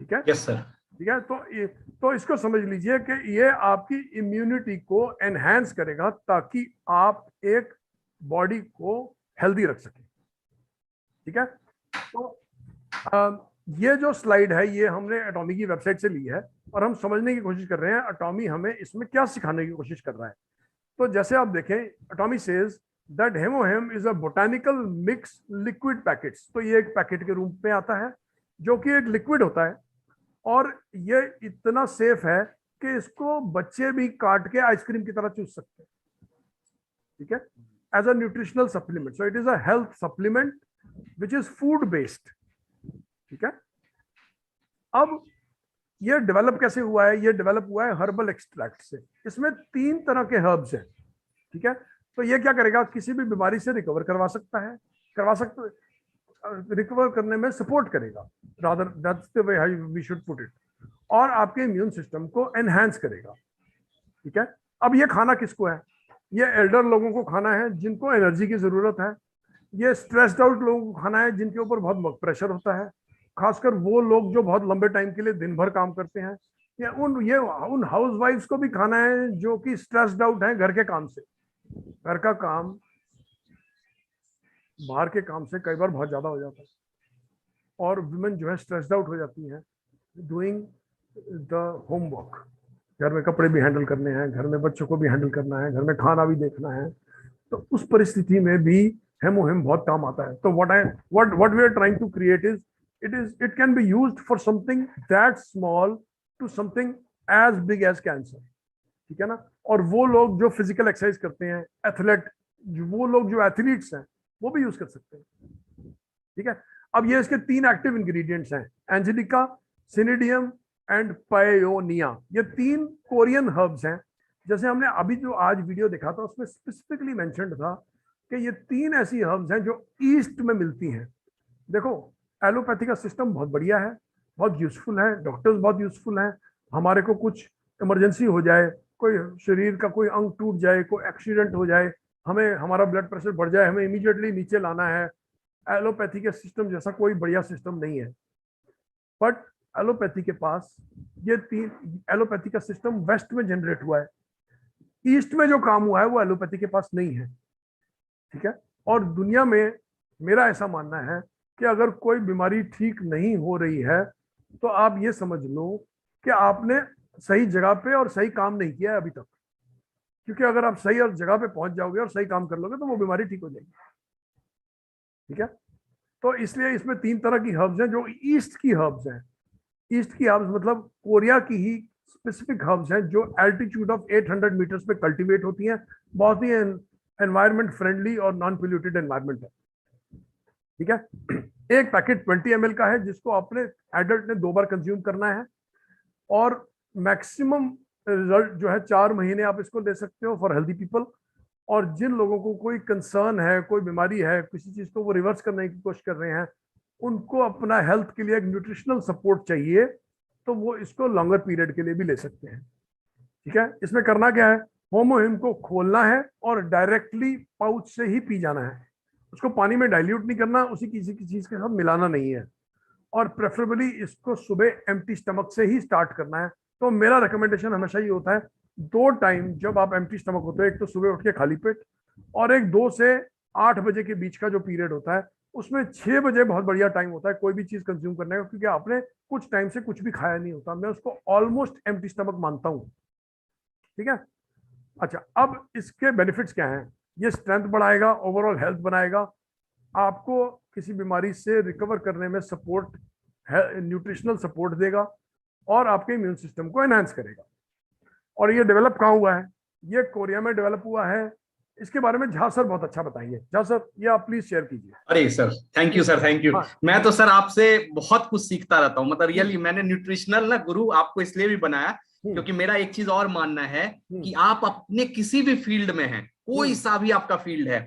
ठीक है। Yes sir. ठीक है, तो इसको समझ लीजिए कि ये आपकी इम्यूनिटी को एनहांस करेगा ताकि आप एक बॉडी को हेल्दी रख सकें, ठीक है। तो ये जो स्लाइड है ये हमने एटॉमी की वेबसाइट से ली है और हम समझने की कोशिश कर रहे हैं एटॉमी हमें इसमें क्या सिखाने की कोशिश कर रहा है। तो जैसे आप देखें, Atomy says that HemoHIM is a botanical mix liquid packets. तो ये एक पैकेट के रूप में आता है जो कि एक लिक्विड होता है और ये इतना सेफ है कि इसको बच्चे भी काट के आइसक्रीम की तरह चूस सकते हैं, ठीक है, as a nutritional supplement. So it is a health supplement which is food based, ठीक है। अब ये डेवलप कैसे हुआ है? ये डेवलप हुआ है हर्बल एक्सट्रैक्ट से। इसमें 3 तरह के हर्ब्स हैं, ठीक है। तो ये क्या करेगा? किसी भी बीमारी से रिकवर करवा सकते रिकवर करने में सपोर्ट करेगा, rather that's the way we should put it, और आपके इम्यून सिस्टम को एनहांस करेगा, ठीक है। अब ये खाना किसको है? ये एल्डर लोगों को खाना है जिनको एनर्जी की जरूरत है। ये स्ट्रेस्ड आउट लोगों को खाना है जिनके ऊपर बहुत वर्क प्रेशर होता है, खासकर वो लोग जो बहुत लंबे टाइम के लिए दिन भर काम करते हैं, या उन हाउस वाइफ्स को भी खाना है जो कि स्ट्रेस्ड आउट है घर के काम से। घर का काम बाहर के काम से कई बार बहुत ज्यादा हो जाता है और वुमेन जो है स्ट्रेस्ड आउट हो जाती हैं डूइंग द होमवर्क। घर में कपड़े भी हैंडल करने हैं, घर में बच्चों को भी हैंडल करना है, घर में खाना भी देखना है। तो उस परिस्थिति में भी हेमोहिम बहुत काम आता है। तो what we are trying to create is it can be used for something that small to something as big as cancer, ठीक है ना। और वो लोग जो फिजिकल एक्सरसाइज करते हैं, एथलेट, वो लोग जो एथलीट्स हैं वो भी यूज कर सकते हैं, ठीक है। अब ये इसके 3 एक्टिव इंग्रेडिएंट्स हैं, एंजेलिका, सिनिडियम एंड पायोनिया। ये 3 कोरियन हर्ब्स हैं। जैसे हमने अभी जो आज वीडियो देखा था उसमें स्पेसिफिकली मेंशन्ड था कि ये 3 ऐसी हर्ब्स हैं जो ईस्ट में मिलती हैं। देखो एलोपैथी का सिस्टम बहुत बढ़िया है, बहुत यूजफुल है, डॉक्टर्स बहुत यूजफुल हैं। हमारे को कुछ इमरजेंसी हो जाए, कोई शरीर का कोई अंग टूट जाए, कोई एक्सीडेंट हो जाए, हमें हमारा ब्लड प्रेशर बढ़ जाए, हमें इमीडिएटली नीचे लाना है, एलोपैथी के सिस्टम जैसा कोई बढ़िया सिस्टम नहीं है, बट एलोपैथी के पास ये तीन, एलोपैथी का सिस्टम वेस्ट में जनरेट हुआ है, ईस्ट में जो काम हुआ है वो एलोपैथी के पास नहीं है, ठीक है। और दुनिया में मेरा ऐसा मानना है कि अगर कोई बीमारी ठीक नहीं हो रही है तो आप ये समझ लो कि आपने सही जगह पे और सही काम नहीं किया है अभी तक, क्योंकि अगर आप सही और जगह पे पहुंच जाओगे और सही काम कर लोगे तो वो बीमारी ठीक हो जाएगी, ठीक है। तो इसलिए इसमें तीन तरह की हर्ब्स हैं जो ईस्ट की हर्ब्स हैं। ईस्ट की हर्ब्स मतलब कोरिया की ही स्पेसिफिक हर्ब्स हैं जो एल्टीट्यूड ऑफ 800 मीटर्स पे कल्टीवेट होती हैं, बहुत ही एनवायरमेंट फ्रेंडली और नॉन पोल्यूटेड एनवायरमेंट है, ठीक है। एक पैकेट 20 ml का है जिसको अपने एडल्ट ने 2 बार कंज्यूम करना है, और मैक्सिमम रिजल्ट जो है 4 महीने आप इसको ले सकते हो फॉर हेल्दी पीपल। और जिन लोगों को कोई कंसर्न है, कोई बीमारी है, किसी चीज को वो रिवर्स करने की कोशिश कर रहे हैं, उनको अपना हेल्थ के लिए एक न्यूट्रिशनल सपोर्ट चाहिए, तो वो इसको लॉन्गर पीरियड के लिए भी ले सकते हैं, ठीक है। इसमें करना क्या है, होमोहिम को खोलना है और डायरेक्टली पाउच से ही पी जाना है, उसको पानी में डाइल्यूट नहीं करना, उसी किसी की चीज के साथ मिलाना नहीं है, और प्रेफरेबली इसको सुबह एम्प्टी स्टमक से ही स्टार्ट करना है। तो मेरा रिकमेंडेशन हमेशा ये होता है 2 टाइम जब आप एम्प्टी स्टमक होते हैं, एक तो सुबह उठ के खाली पेट, और एक 2 से 8 बजे के बीच का जो पीरियड होता है, उसमें 6 बजे बहुत बढ़िया टाइम होता है कोई भी चीज कंज्यूम करने का, क्योंकि आपने कुछ टाइम से कुछ भी खाया नहीं होता, मैं उसको ऑलमोस्ट एम्प्टी स्टमक मानता हूँ, ठीक है। अच्छा, अब इसके बेनिफिट्स क्या हैं, ये स्ट्रेंथ बढ़ाएगा, ओवरऑल हेल्थ बनाएगा, आपको किसी बीमारी से रिकवर करने में सपोर्ट, न्यूट्रिशनल सपोर्ट देगा, और आपके इम्यून सिस्टम को एनहांस करेगा। और ये डेवलप कहाँ हुआ है, ये कोरिया में डेवलप हुआ है। इसके बारे में झा सर बहुत अच्छा बताएंगे। झा सर, ये आप प्लीज शेयर कीजिए। अरे sir, thank you sir, thank you. हाँ। मैं तो सर आपसे बहुत कुछ सीखता रहता हूँ, मतलब रियली मैंने न्यूट्रिशनल ना गुरु आपको इसलिए भी बनाया क्योंकि मेरा एक चीज और मानना है कि आप अपने किसी भी फील्ड में हैं, कोई सा भी आपका फील्ड है,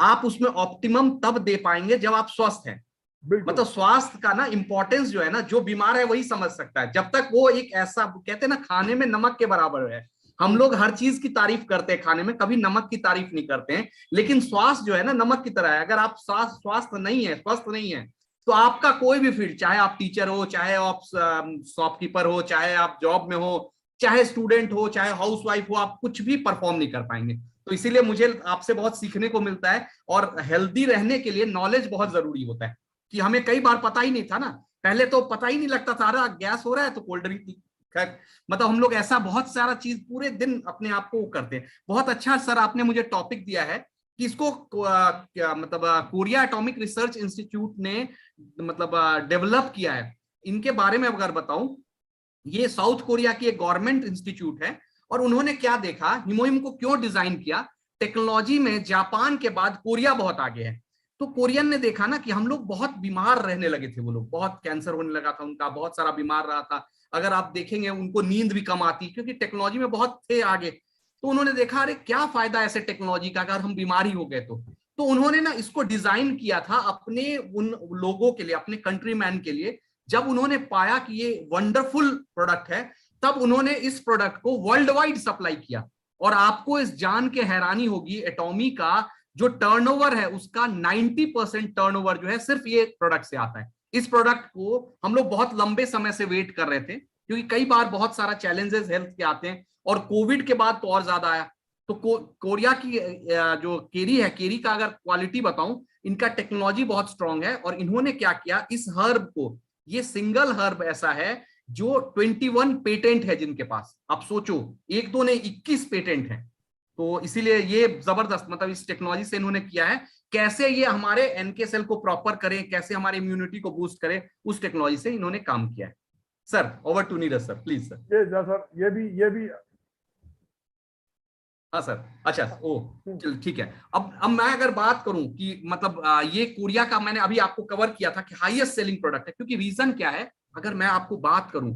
आप उसमें ऑप्टिमम तब दे पाएंगे जब आप स्वस्थ हैं। मतलब स्वास्थ्य का ना इंपॉर्टेंस जो है ना, जो बीमार है वही समझ सकता है, जब तक वो एक ऐसा कहते हैं ना खाने में नमक के बराबर है। हम लोग हर चीज की तारीफ करते हैं खाने में, कभी नमक की तारीफ नहीं करते हैं, लेकिन स्वास्थ्य जो है ना नमक की तरह है। अगर आप स्वस्थ नहीं है, स्वस्थ नहीं है, तो आपका कोई भी फील्ड, चाहे आप टीचर हो, चाहे आप शॉपकीपर हो, चाहे आप जॉब में हो, चाहे स्टूडेंट हो, चाहे हाउसवाइफ हो, आप कुछ भी परफॉर्म नहीं कर पाएंगे। तो इसीलिए मुझे आपसे बहुत सीखने को मिलता है, और हेल्दी रहने के लिए नॉलेज बहुत जरूरी होता है, कि हमें कई बार पता ही नहीं था ना, पहले तो पता ही नहीं लगता था, गैस हो रहा है तो कोल्ड ड्रिंक पी, मतलब हम लोग ऐसा बहुत सारा चीज पूरे दिन अपने आप को करते हैं। बहुत अच्छा सर आपने मुझे टॉपिक दिया है कि इसको मतलब कोरिया एटॉमिक रिसर्च इंस्टीट्यूट ने मतलब डेवलप किया है। इनके बारे में अगर बताऊं, ये साउथ कोरिया की एक गवर्नमेंट इंस्टीट्यूट है, और उन्होंने क्या देखा, हिमोहिम को क्यों डिजाइन किया, टेक्नोलॉजी में जापान के बाद कोरिया बहुत आगे है। तो कोरियन ने देखा ना कि हम लोग बहुत बीमार रहने लगे थे, वो लोग बहुत कैंसर होने लगा था उनका, बहुत सारा बीमार रहा था। अगर आप देखेंगे उनको नींद भी कम आती, क्योंकि टेक्नोलॉजी में बहुत थे आगे। तो उन्होंने देखा अरे क्या फायदा ऐसे टेक्नोलॉजी का अगर हम बीमारी हो गए तो उन्होंने ना इसको डिजाइन किया था अपने उन लोगों के लिए, अपने कंट्रीमैन के लिए। जब उन्होंने पाया कि ये वंडरफुल प्रोडक्ट है, तब उन्होंने इस प्रोडक्ट को वर्ल्ड वाइड सप्लाई किया। और आपको इस जान के हैरानी होगी, एटॉमी का जो टर्नओवर है उसका 90% टर्नओवर जो है सिर्फ ये प्रोडक्ट से आता है। इस प्रोडक्ट को हम लोग बहुत लंबे समय से वेट कर रहे थे, क्योंकि कई बार बहुत सारा चैलेंजेस हेल्थ के आते हैं, और कोविड के बाद तो और ज्यादा आया। तो कोरिया की जो केरी है, केरी का अगर क्वालिटी बताऊं, इनका टेक्नोलॉजी बहुत स्ट्रांग है। और इन्होंने क्या किया, इस हर्ब को, ये सिंगल हर्ब ऐसा है जो 21 पेटेंट है जिनके पास, आप सोचो, एक दो ने 21 पेटेंट है। तो इसीलिए ये जबरदस्त, मतलब इस टेक्नोलॉजी से इन्होंने किया है, कैसे ये हमारे एनके सेल को प्रॉपर करें, कैसे हमारे इम्यूनिटी को बूस्ट करें, उस टेक्नोलॉजी से इन्होंने काम किया है। Sir over to Neeraj sir, please sir. ये भी हाँ सर, अच्छा, ओ चल ठीक है। अब मैं अगर बात करूं कि मतलब ये कोरिया का मैंने अभी आपको कवर किया था कि हाईएस्ट सेलिंग प्रोडक्ट है, क्योंकि रीजन क्या है, अगर मैं आपको बात करूं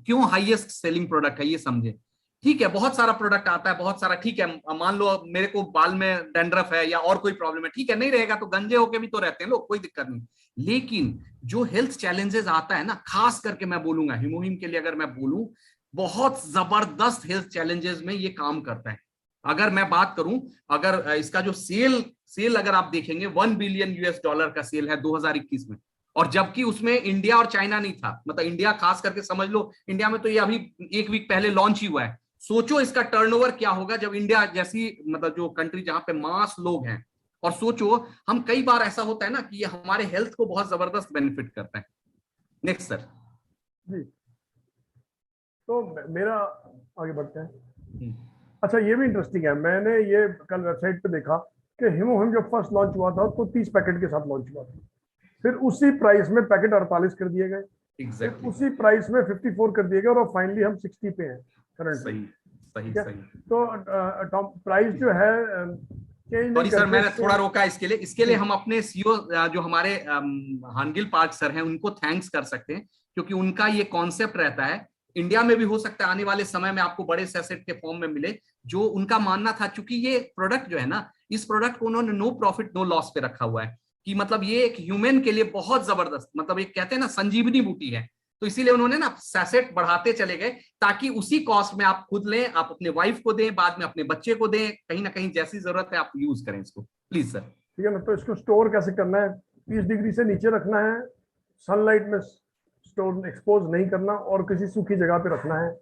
क्यों हाईएस्ट सेलिंग प्रोडक्ट है, ये समझे। ठीक है, बहुत सारा प्रोडक्ट आता है, बहुत सारा, ठीक है, मान लो मेरे को बाल में डैंड्रफ है या और कोई प्रॉब्लम है, ठीक है, नहीं रहेगा तो गंजे होके भी तो रहते हैं लोग, कोई दिक्कत नहीं। लेकिन जो हेल्थ चैलेंजेस आता है ना, खास करके मैं बोलूंगा हिमोहिम के लिए, अगर मैं बोलूं, बहुत जबरदस्त हेल्थ चैलेंजेस में ये काम करता है। अगर मैं बात करूं, अगर इसका जो सेल अगर आप देखेंगे $1 बिलियन का सेल है 2021 में, और जबकि उसमें इंडिया और चाइना नहीं था। मतलब इंडिया खास करके समझ लो, इंडिया में तो ये अभी एक वीक पहले लॉन्च ही हुआ है। सोचो इसका टर्नओवर क्या होगा जब इंडिया जैसी मतलब जो कंट्री जहां पे मास लोग हैं, और सोचो हम कई बार ऐसा होता है ना कि ये हमारे हेल्थ को बहुत जबरदस्त बेनिफिट करता है। नेक्स्ट सर जी, तो मेरा आगे बढ़ते हैं। अच्छा, ये भी इंटरेस्टिंग है, मैंने ये कल वेबसाइट पे देखा कि हिमोहिम जब फर्स्ट लॉन्च हुआ था तो 30 पैकेट के साथ लॉन्च हुआ था, फिर उसी प्राइस में पैकेट 48 कर दिए गए, एग्जैक्टली उसी प्राइस में 54 कर दिए गए, और फाइनली हम 60 पे हैं करंटली। सही सही क्या? सही। तो प्राइस जो है चेंज नहीं सॉरी सर, मैंने करते। थोड़ा रोका इसके लिए हम अपने सीईओ जो हमारे हानगिल पार्क सर हैं उनको थैंक्स कर सकते हैं, क्योंकि उनका ये कॉन्सेप्ट रहता है। इंडिया में भी हो सकता है आने वाले समय में आपको बड़े सैसेट के फॉर्म में मिले, जो उनका मानना था, क्योंकि ये प्रोडक्ट जो है ना, इस प्रोडक्ट को उन्होंने नो प्रॉफिट नो लॉस पे रखा हुआ है, कि मतलब ये एक ह्यूमन के लिए बहुत जबरदस्त, मतलब एक कहते हैं ना संजीवनी बूटी है। तो इसीलिए उन्होंने ना सैसेट बढ़ाते चले गए, ताकि उसी कॉस्ट में आप खुद लें, आप अपने वाइफ को दें, बाद में अपने बच्चे को दें, कहीं ना कहीं जैसी जरूरत है आप यूज करें इसको, प्लीज सर। ठीक है ना? तो इसको स्टोर कैसे करना है? 30 डिग्री से नीचे रखना है, सनलाइट में स्टोर एक्सपोज नहीं करना, और किसी सूखी जगह पे रखना है।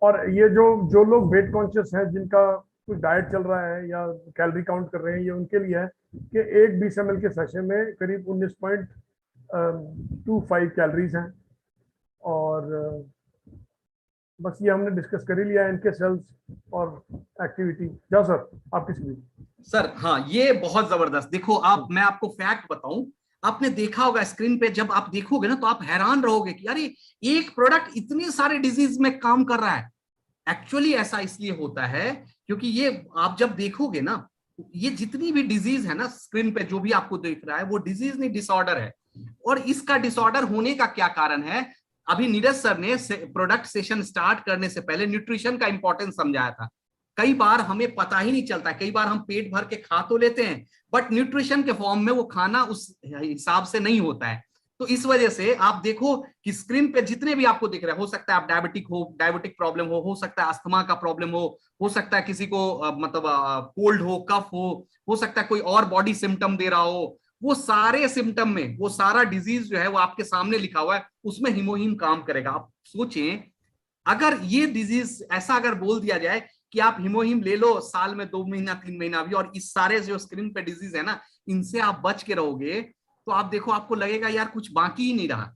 और ये जो लोग वेट कॉन्शियस हैं, जिनका कुछ डाइट चल रहा है या कैलोरी काउंट कर रहे हैं, ये उनके लिए है कि एक 20 ml के सैशे में करीब 19.25 कैलोरीज हैं। और बस ये हमने डिस्कस कर ही लिया, इनके सेल्स और एक्टिविटी। जाओ सर, आप किसी भी। सर हाँ, ये बहुत जबरदस्त। देखो आप, मैं आपको फैक्ट बताऊं, आपने देखा होगा स्क्रीन पे, जब आप देखोगे ना तो आप हैरान रहोगे कि अरे एक प्रोडक्ट इतने सारे डिजीज में काम कर रहा है। एक्चुअली ऐसा इसलिए होता है क्योंकि ये आप जब देखोगे ना, ये जितनी भी डिजीज है ना स्क्रीन पे जो भी आपको दिख रहा है, वो डिजीज नहीं डिसऑर्डर है। और इसका डिसऑर्डर होने का क्या कारण है? अभी नीरज सर ने प्रोडक्ट सेशन स्टार्ट करने से पहले न्यूट्रिशन का इंपॉर्टेंस समझाया था। कई बार हमें पता ही नहीं चलता, कई बार हम पेट भर के खा तो लेते हैं, बट न्यूट्रिशन के फॉर्म में वो खाना उस हिसाब से नहीं होता है। तो इस वजह से आप देखो कि स्क्रीन पे जितने भी आपको दिख रहे हैं, हो सकता है आप डायबिटिक प्रॉब्लम हो सकता है अस्थमा का प्रॉब्लम हो सकता है किसी को मतलब कोल्ड हो, कफ हो सकता है कोई और बॉडी सिम्टम दे रहा हो। वो सारे सिम्टम में वो सारा डिजीज जो है वो आपके सामने लिखा हुआ है, उसमें हिमोहिम काम करेगा। आप सोचें, अगर ये डिजीज ऐसा अगर बोल दिया जाए कि आप हिमोहिम ले लो साल में 2 महीना 3 महीना भी, और इस सारे जो स्क्रीन पे डिजीज है ना, इनसे आप बच के रहोगे, तो आप देखो आपको लगेगा यार कुछ बाकी ही नहीं रहा।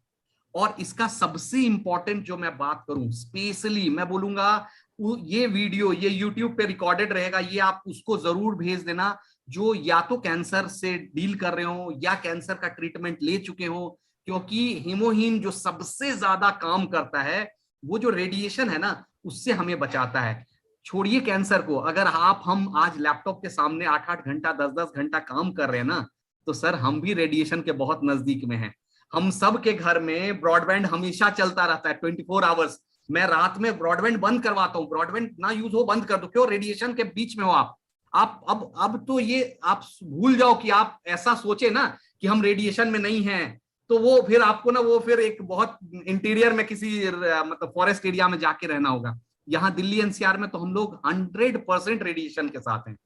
और इसका सबसे इंपॉर्टेंट जो मैं बात करूं, स्पेशली मैं बोलूंगा, ये वीडियो ये यूट्यूब पे रिकॉर्डेड रहेगा, ये आप उसको जरूर भेज देना जो या तो कैंसर से डील कर रहे हो या कैंसर का ट्रीटमेंट ले चुके हो। क्योंकि हिमोहिम जो सबसे ज्यादा काम करता है, वो जो रेडिएशन है ना, उससे हमें बचाता है। छोड़िए कैंसर को, अगर हम आज लैपटॉप के सामने 8-8 घंटा 10-10 घंटा काम कर रहे हैं ना, तो सर हम भी रेडिएशन के बहुत नजदीक में हैं। हम सब के घर में ब्रॉडबैंड हमेशा चलता रहता है 24 आवर्स। मैं रात में ब्रॉडबैंड बंद करवाता हूँ, ब्रॉडबैंड ना यूज हो बंद कर दो, क्यों? रेडिएशन के बीच में हो आप अब तो ये आप भूल जाओ कि आप ऐसा सोचे ना कि हम रेडिएशन में नहीं हैं, तो वो फिर आपको ना वो फिर एक बहुत इंटीरियर में किसी मतलब फॉरेस्ट एरिया में जाके रहना होगा। यहाँ दिल्ली एनसीआर में तो हम लोग 100% रेडिएशन के साथ हैं।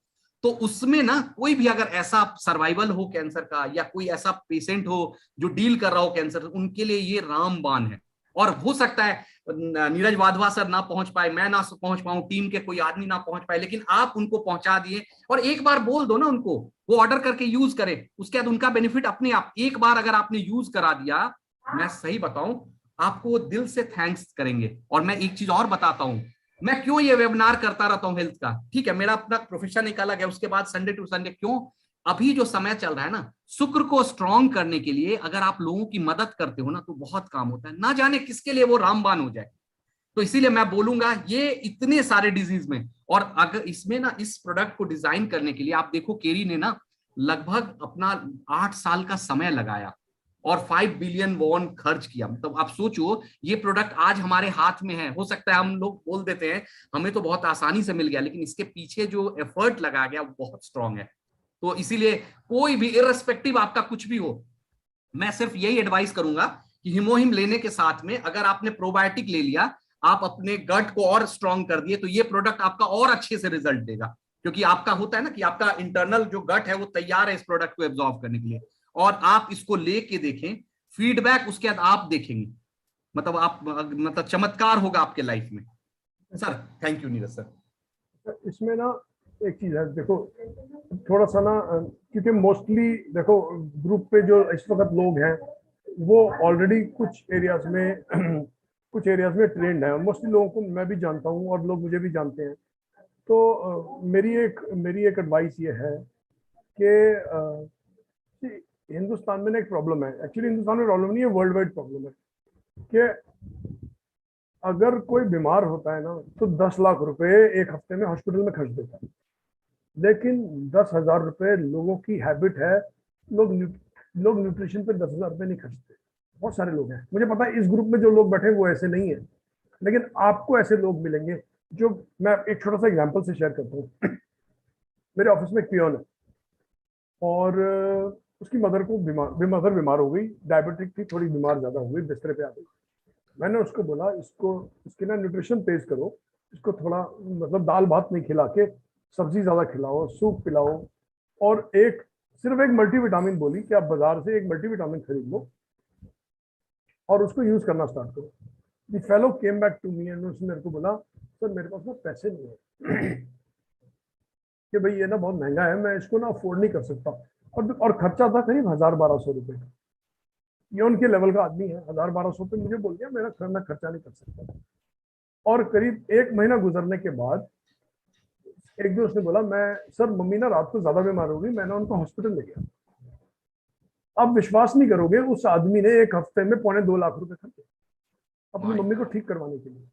तो उसमें ना कोई भी अगर ऐसा सर्वाइवल हो कैंसर का, या कोई ऐसा पेशेंट हो जो डील कर रहा हो कैंसर, उनके लिए ये रामबाण है। और हो सकता है नीरज वाधवा सर ना पहुंच पाए, मैं ना पहुंच पाऊं, टीम के कोई आदमी ना पहुंच पाए, लेकिन आप उनको पहुंचा दिए। और एक बार बोल दो ना उनको, वो ऑर्डर करके यूज करें, उसके बाद उनका बेनिफिट अपने आप। एक बार अगर आपने यूज करा दिया, मैं सही बताऊं, आपको दिल से थैंक्स करेंगे। और मैं एक चीज और बताता हूं, मैं क्यों ये वेबिनार करता रहता हूं हेल्थ का। ठीक है, मेरा अपना प्रोफेशन एक अलग है, उसके बाद संडे टू संडे। क्यों? अभी जो समय चल रहा है ना, शुक्र को स्ट्रॉन्ग करने के लिए अगर आप लोगों की मदद करते हो ना, तो बहुत काम होता है। ना जाने किसके लिए वो रामबाण हो जाए। तो इसीलिए मैं बोलूंगा, ये इतने सारे डिजीज में, और अगर इसमें ना इस प्रोडक्ट को डिजाइन करने के लिए आप देखो, केरी ने ना लगभग अपना 8 साल का समय लगाया और 5 बिलियन वॉन खर्च किया। मतलब आप सोचो, ये प्रोडक्ट आज हमारे हाथ में है। हो सकता है हम लोग बोल देते हैं हमें तो बहुत आसानी से मिल गया, लेकिन इसके पीछे जो एफर्ट लगाया गया वो बहुत स्ट्रांग है। तो इसीलिए कोई भी इररिस्पेक्टिव आपका कुछ भी हो, मैं सिर्फ यही एडवाइस करूंगा कि हिमोहिम लेने के साथ में अगर आपने प्रोबायोटिक ले लिया, आप अपने गट को और स्ट्रांग कर दिए, तो ये प्रोडक्ट आपका और अच्छे से रिजल्ट देगा। क्योंकि आपका होता है ना कि आपका इंटरनल जो गट है वो तैयार है इस प्रोडक्ट को एब्जॉर्व करने के लिए, और आप इसको लेके देखें, फीडबैक उसके बाद आप देखेंगे, मतलब आप मतलब चमत्कार होगा आपके लाइफ में। Sir thank you Neeraj sir. इसमें ना एक चीज है, देखो थोड़ा सा ना, क्योंकि मोस्टली देखो ग्रुप पे जो इस वक्त लोग हैं वो ऑलरेडी कुछ एरियाज में कुछ एरियाज में ट्रेंड है, मोस्टली लोगों को मैं भी जानता हूँ और लोग मुझे भी जानते हैं। तो मेरी एक एडवाइस ये है कि हिंदुस्तान में ना एक प्रॉब्लम है, एक्चुअली हिंदुस्तान में प्रॉब्लम नहीं है, वर्ल्ड वाइड प्रॉब्लम है कि अगर कोई बीमार होता है ना तो 10 लाख रुपए एक हफ्ते में हॉस्पिटल में खर्च देता है, लेकिन 10,000 रुपए लोगों की हैबिट है, लोग न्यूट्रिशन पे 10,000 रुपए नहीं खर्चते। बहुत सारे लोग हैं, मुझे पता है इस ग्रुप में जो लोग बैठे वो ऐसे नहीं है, लेकिन आपको ऐसे लोग मिलेंगे जो, मैं एक छोटा सा एग्जांपल से शेयर करता हूँ। मेरे ऑफिस में एक पियोन है और उसकी मदर बीमार हो गई, डायबिटिक थी, थोड़ी बीमार ज्यादा हो गई, बिस्तर पे आ गई। मैंने उसको बोला इसके ना न्यूट्रिशन तेज करो, इसको थोड़ा मतलब दाल भात नहीं खिला के सब्जी ज्यादा खिलाओ, सूप पिलाओ, और सिर्फ एक मल्टीविटामिन बोली कि आप बाजार से एक मल्टीविटामिन खरीद लो और उसको यूज करना स्टार्ट करो। The fellow came back to me and उसने मेरे को बोला सर मेरे पास ना पैसे नहीं है कि भाई ये ना बहुत महंगा है, मैं इसको ना अफोर्ड नहीं कर सकता, और खर्चा था करीब 1,000-1,200 रुपए का। ये उनके लेवल का आदमी है, 1,000-1,200 पे मुझे बोल दिया मैं खर्चा नहीं कर सकता। और करीब 1 महीना गुजरने के बाद एक दिन उसने बोला, मैं सर मम्मी ना रात को ज्यादा बीमार हो गई, मैंने उनको हॉस्पिटल ले गया। आप विश्वास नहीं करोगे, उस आदमी ने एक हफ्ते में 2.25 लाख रुपए खर्चे अपनी मम्मी को ठीक करवाने के लिए।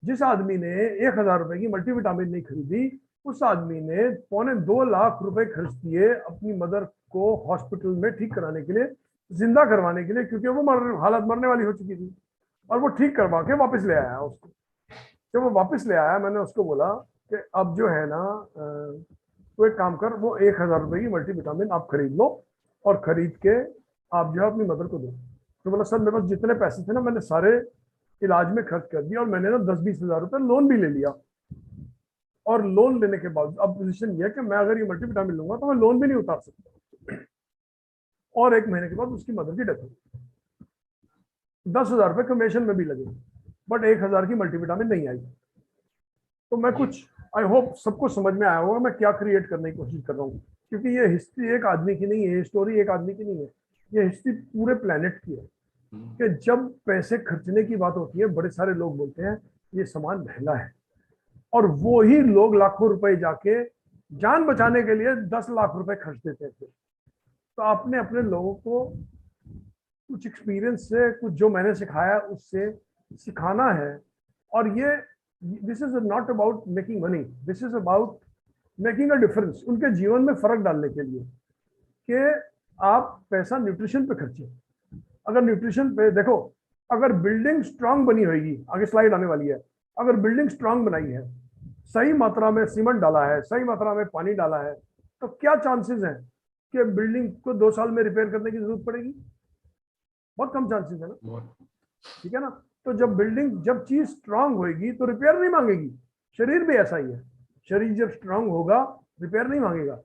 जिस आदमी ने 1,000 रुपए की मल्टीविटामिन नहीं खरीदी, उस आदमी ने 2.25 लाख रुपए खर्च किए अपनी मदर को हॉस्पिटल में ठीक कराने के लिए, जिंदा करवाने के लिए, क्योंकि वो हालत मरने वाली हो चुकी थी, और वो ठीक करवा के वापस ले आया उसको। जब वो वापस ले आया, मैंने उसको बोला कि अब जो है ना तो एक काम कर, वो 1,000 रुपए की मल्टीविटामिन आप खरीद लो और खरीद के आप जो है अपनी मदर को दो। तो बोला सर मेरे पास जितने पैसे थे ना मैंने सारे इलाज में खर्च कर दिया, और मैंने ना 10-20 हजार रुपए लोन भी ले लिया, और लोन लेने के बाद अब पोजीशन ये है कि मैं अगर ये मल्टीविटामिन लूंगा तो मैं लोन भी नहीं उतार सकता। और 1 महीने के बाद उसकी मदर की डेथ हो गई। 10,000 रुपए कमीशन में भी लगे, बट 1,000 की मल्टीविटामिन नहीं आई। तो मैं कुछ, आई होप सबको समझ में आया होगा मैं क्या क्रिएट करने की कोशिश कर रहा हूँ, क्योंकि ये हिस्ट्री एक आदमी की नहीं है, ये स्टोरी एक आदमी की नहीं है, ये हिस्ट्री पूरे प्लेनेट की है। कि जब पैसे खर्चने की बात होती है, बड़े सारे लोग बोलते हैं ये सामान महंगा है, और वो ही लोग लाखों रुपए जाके जान बचाने के लिए 10 लाख रुपए खर्च देते थे। तो आपने अपने लोगों को कुछ एक्सपीरियंस से, कुछ जो मैंने सिखाया उससे सिखाना है। और ये this is not about making money, this is about making a difference, उनके जीवन में फर्क डालने के लिए कि आप पैसा न्यूट्रिशन पे खर्चे। अगर न्यूट्रिशन पे देखो, अगर बिल्डिंग स्ट्रांग बनी होगी, आगे स्लाइड आने वाली है, अगर बिल्डिंग स्ट्रांग बनाई है, सही मात्रा में सीमेंट डाला है, सही मात्रा में पानी डाला है, तो क्या चांसेस हैं कि बिल्डिंग को 2 साल में रिपेयर करने की जरूरत पड़ेगी? बहुत कम चांसेस है ना, ठीक है ना। तो जब चीज स्ट्रांग होगी तो रिपेयर नहीं मांगेगी। शरीर भी ऐसा ही है, शरीर जब स्ट्रांग होगा रिपेयर नहीं मांगेगा।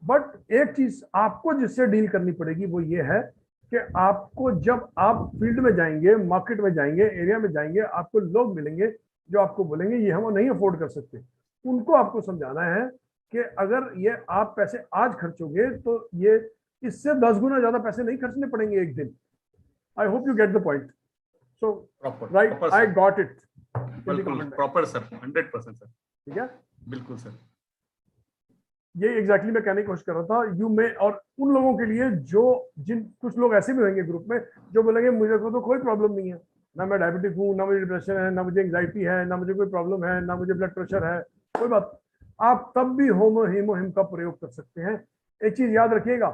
बट एक चीज आपको जिससे डील करनी पड़ेगी वो ये है कि आपको, जब आप फील्ड में जाएंगे, मार्केट में जाएंगे, एरिया में जाएंगे, आपको लोग मिलेंगे जो आपको बोलेंगे ये हम नहीं अफोर्ड कर सकते। उनको आपको समझाना है कि अगर ये आप पैसे आज खर्चोगे तो ये इससे 10 गुना ज्यादा पैसे नहीं खर्चने पड़ेंगे एक दिन। आई hope you get the point. So right, I got it. बिल्कुल प्रॉपर सर, 100% सर। ठीक है, बिल्कुल सर, ये एग्जैक्टली मैं कहने की कोशिश कर रहा था। यू में, और उन लोगों के लिए जो कुछ लोग ऐसे भी होंगे ग्रुप में जो बोलेंगे मुझे को तो कोई प्रॉब्लम नहीं है, ना मैं डायबिटिक हूँ, ना मुझे डिप्रेशन है, ना मुझे एंग्जाइटी है, ना मुझे कोई प्रॉब्लम है, ना मुझे ब्लड प्रेशर है, कोई बात। आप तब भी होमो हीमोहिम का प्रयोग कर सकते हैं। एक चीज याद रखिएगा,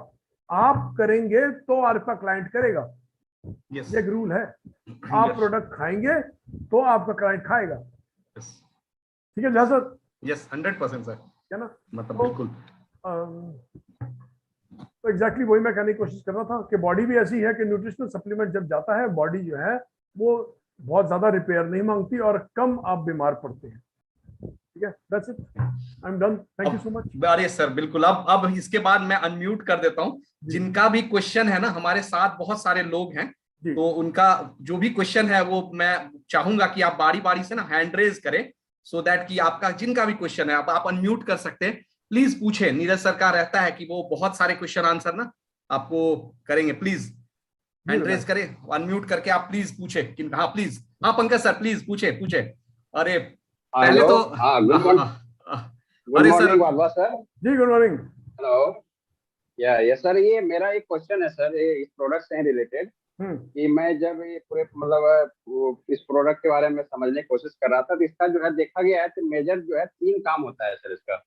आप करेंगे तो आपका क्लाइंट करेगा। yes. ये एक रूल है। आप प्रोडक्ट खाएंगे तो आपका क्लाइंट खाएगा। ठीक है जहाँ सर? यस, 100% सर, क्या ना, मतलब तो, बिल्कुल। तो एग्जैक्टली वही मैं कहने की कोशिश कर रहा था कि बॉडी भी ऐसी है कि न्यूट्रिशनल सप्लीमेंट जब जाता है, बॉडी जो है वो बहुत ज्यादा रिपेयर नहीं मांगती और कम आप बीमार पड़ते हैं। ठीक है, that's it, I am done, thank you so much. अरे सर बिल्कुल, अब इसके बाद मैं अनम्यूट कर देता हूँ। जिनका भी क्वेश्चन है ना, हमारे साथ बहुत सारे लोग हैं, तो उनका जो भी क्वेश्चन है वो मैं चाहूंगा कि आप बारी बारी से ना हैंड रेज करें, सो दैट कि आपका जिनका भी क्वेश्चन है आप अनम्यूट कर सकते हैं, प्लीज पूछे। नीरज सर का रहता है कि वो बहुत सारे क्वेश्चन आंसर ना आपको करेंगे, प्लीज हैंड रेज करें, अनम्यूट करके आप प्लीज पूछे। हाँ प्लीज, हाँ पंकज सर प्लीज पूछे पूछे। अरे पहले तो हाँ, गुड अरे सर, मॉर्निंग वाधवा सर। जी good morning. Hello, yes sir, ये मेरा एक क्वेश्चन है सर, ये इस प्रोडक्ट से रिलेटेड, कि मैं जब ये पूरे मतलब इस प्रोडक्ट के बारे में समझने की कोशिश कर रहा था, तो इसका जो है देखा गया है तो मेजर जो है 3 काम होता है सर इसका।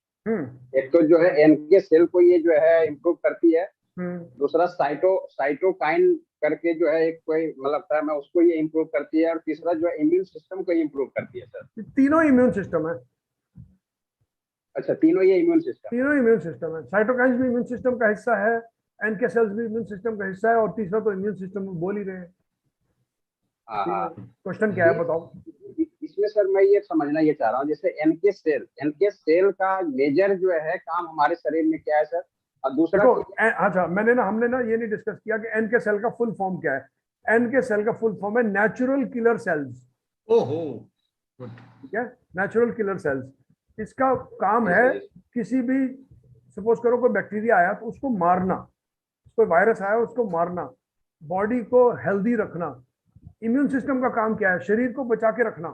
एक तो जो है एनके सेल को ये जो है इम्प्रूव करती है, दूसरा साइटोकाइन करके जो है एक कोई मतलब था मैं उसको ये इम्प्रूव करती है, और तीसरा जो है इम्यून सिस्टम को इम्प्रूव करती है सर। तीनों इम्यून सिस्टम है। अच्छा, तीनों ये इम्यून सिस्टम, तीनों इम्यून सिस्टम है। साइटोकाइन्स भी इम्यून सिस्टम का हिस्सा है, एनके सेल्स भी इम्यून सिस्टम का हिस्सा है, और तीसरा तो इम्यून सिस्टम बोल ही रहे हैं। हाँ, क्वेश्चन क्या है बताओ। इसमें सर मैं ये समझना ये चाह रहा हूँ, जैसे एनके सेल का मेजर जो है काम हमारे शरीर में क्या है सर, और दूसरा अच्छा हमने ना ये नहीं डिस्कस किया कि एनके सेल का फुल फॉर्म क्या है। एनके सेल का फुल फॉर्म है नेचुरल किलर सेल्स। ओहो, ठीक है, नेचुरल किलर सेल्स। इसका काम है किसी भी, सपोज करो कोई बैक्टीरिया आया तो उसको मारना, कोई वायरस आया उसको मारना, बॉडी को हेल्दी रखना। इम्यून सिस्टम का काम क्या है, शरीर को बचा के रखना।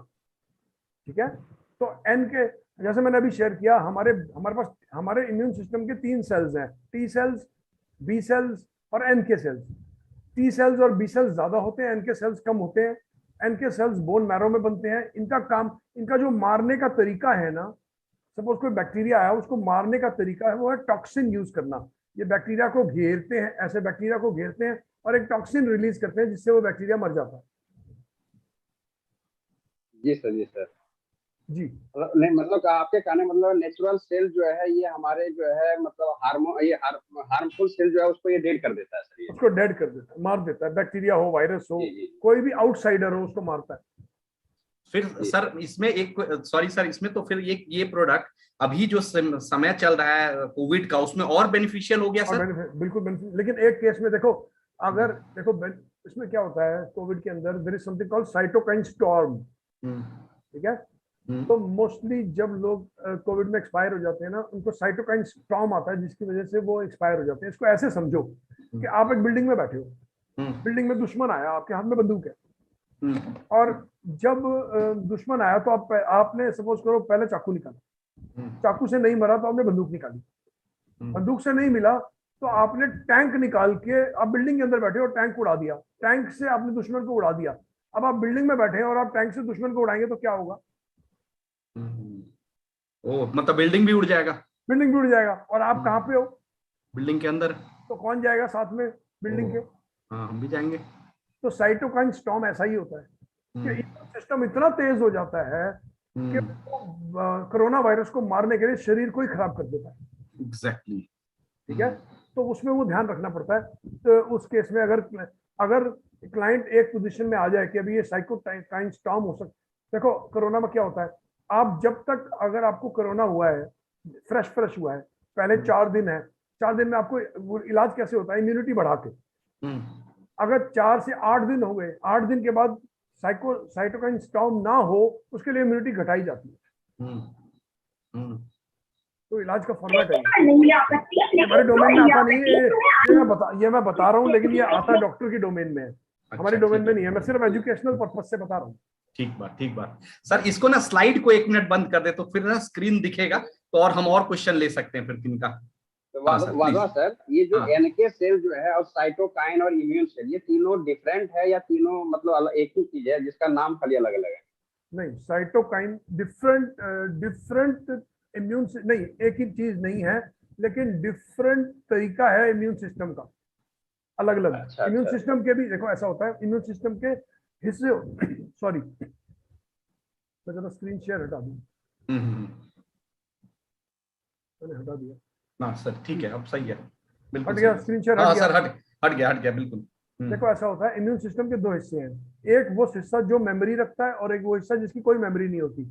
ठीक है, तो एन के, जैसे मैंने अभी शेयर किया, हमारे पास हमारे इम्यून सिस्टम के 3 सेल्स हैं, टी सेल्स, बी सेल्स और एन के सेल्स। टी सेल्स और बी सेल्स ज्यादा होते हैं, एन के सेल्स कम होते हैं। एन के सेल्स बोन मैरो में बनते हैं। इनका काम, इनका जो मारने का तरीका है ना, सपोज कोई बैक्टीरिया आया, उसको मारने का तरीका है वो है टॉक्सिन यूज करना। ये बैक्टीरिया को घेरते हैं, ऐसे बैक्टीरिया को घेरते हैं और एक टॉक्सिन रिलीज करते हैं जिससे वो बैक्टीरिया मर जाता है। जी सर, जी सर, जी नहीं मतलब आपके कहने मतलब नेचुरल सेल जो है ये हमारे जो है मतलब हार्मफुल सेल जो है उसको ये डेड कर देता है सर, ये उसको डेड कर देता है, मार देता है। बैक्टीरिया हो, वायरस हो, कोई भी आउटसाइडर हो, उसको मारता है। फिर सर इसमें एक, सॉरी सर, इसमें तो फिर ये प्रोडक्ट अभी जो समय चल रहा है कोविड का, उसमें और बेनिफिशियल हो गया सर। बिल्कुल बेनिफिशियल, लेकिन एक केस में देखो, अगर देखो इसमें क्या होता है, कोविड के अंदर there is something called cytokine storm. ठीक है, तो मोस्टली जब लोग कोविड में एक्सपायर हो जाते हैं ना, उनको साइटोकाइन स्टॉर्म आता है, जिसकी वजह से वो एक्सपायर हो जाते हैं। इसको ऐसे समझो कि आप एक बिल्डिंग में बैठे हो, बिल्डिंग में दुश्मन आया, आपके हाथ में बंदूक है, और जब दुश्मन आया तो आपने सपोज करो पहले चाकू निकाला, चाकू से नहीं मरा तो आपने बंदूक निकाली, बंदूक से नहीं मिला तो आपने टैंक निकाल के, आप बिल्डिंग के अंदर बैठे हो, टैंक उड़ा दिया, टैंक से आपने दुश्मन को उड़ा दिया। अब आप बिल्डिंग में बैठे हैं और आप टैंक से दुश्मन को उड़ाएंगे तो क्या होगा? मतलब बिल्डिंग भी उड़ जाएगा। बिल्डिंग भी उड़ जाएगा। और आप कहाँ पे हो? बिल्डिंग के अंदर। तो कौन जाएगा साथ में बिल्डिंग के? हाँ, हम भी जाएंगे। तो साइटोकाइन स्टॉर्म ऐसा ही होता है कि इम्यून सिस्टम इतना तेज हो जाता है कि कोरोना वायरस को मारने के लिए शरीर को ही खराब कर देता है। एग्जैक्टली। ठीक है, तो उसमें वो ध्यान रखना पड़ता है। तो उस केस में अगर क्लाइंट एक पोजीशन में आ जाए कि अभी ये साइटोकाइन स्टॉर्म हो सकता, देखो कोरोना में क्या होता है, आप जब तक, अगर आपको कोरोना हुआ है, फ्रेश हुआ है, पहले 4 दिन है, 4 दिन में आपको इलाज कैसे होता है? इम्यूनिटी बढ़ा के। अगर 4 से 8 दिन हो गए, 8 दिन के बाद साइटोकाइन स्टॉर्म ना हो, उसके लिए इम्यूनिटी घटाई जाती है। तो इलाज का फॉर्मेट है, हमारे डोमेन में आता नहीं है, ये मैं बता रहा हूँ, लेकिन ये आता डॉक्टर की डोमेन में है, हमारे डोमेन में नहीं है। मैं सिर्फ एजुकेशनल पर्पस से बता रहा हूँ। ठीक बात सर। इसको ना स्लाइड को 1 मिनट बंद कर दे तो फिर ना स्क्रीन दिखेगा, तो और हम और क्वेश्चन ले सकते हैं फिर किनका। वाधवा सर, ये जो एनके सेल जो है और साइटोकाइन और इम्यून सेल, ये तीनों डिफरेंट है या तीनों मतलब एक ही चीज है जिसका नाम खाली अलग अलग है? नहीं, साइटोकाइन डिफरेंट इम्यून से नहीं, एक ही चीज नहीं है, लेकिन डिफरेंट तरीका है इम्यून सिस्टम का, अलग अलग। अच्छा, इम्यून सिस्टम के भी देखो ऐसा होता है, इम्यून सिस्टम के हिस्से सॉरी, मैं जरा स्क्रीन शेयर हटा दूं। मैंने हटा दिया ना सर, ठीक है, अब सही है, बिल्कुल हट गया स्क्रीन शेयर। हाँ सर, हट गया बिल्कुल। देखो ऐसा होता है, इम्यून सिस्टम के 2 हिस्से हैं, एक वो हिस्सा जो मेमोरी रखता है और एक वो हिस्सा जिसकी कोई मेमोरी नहीं होती।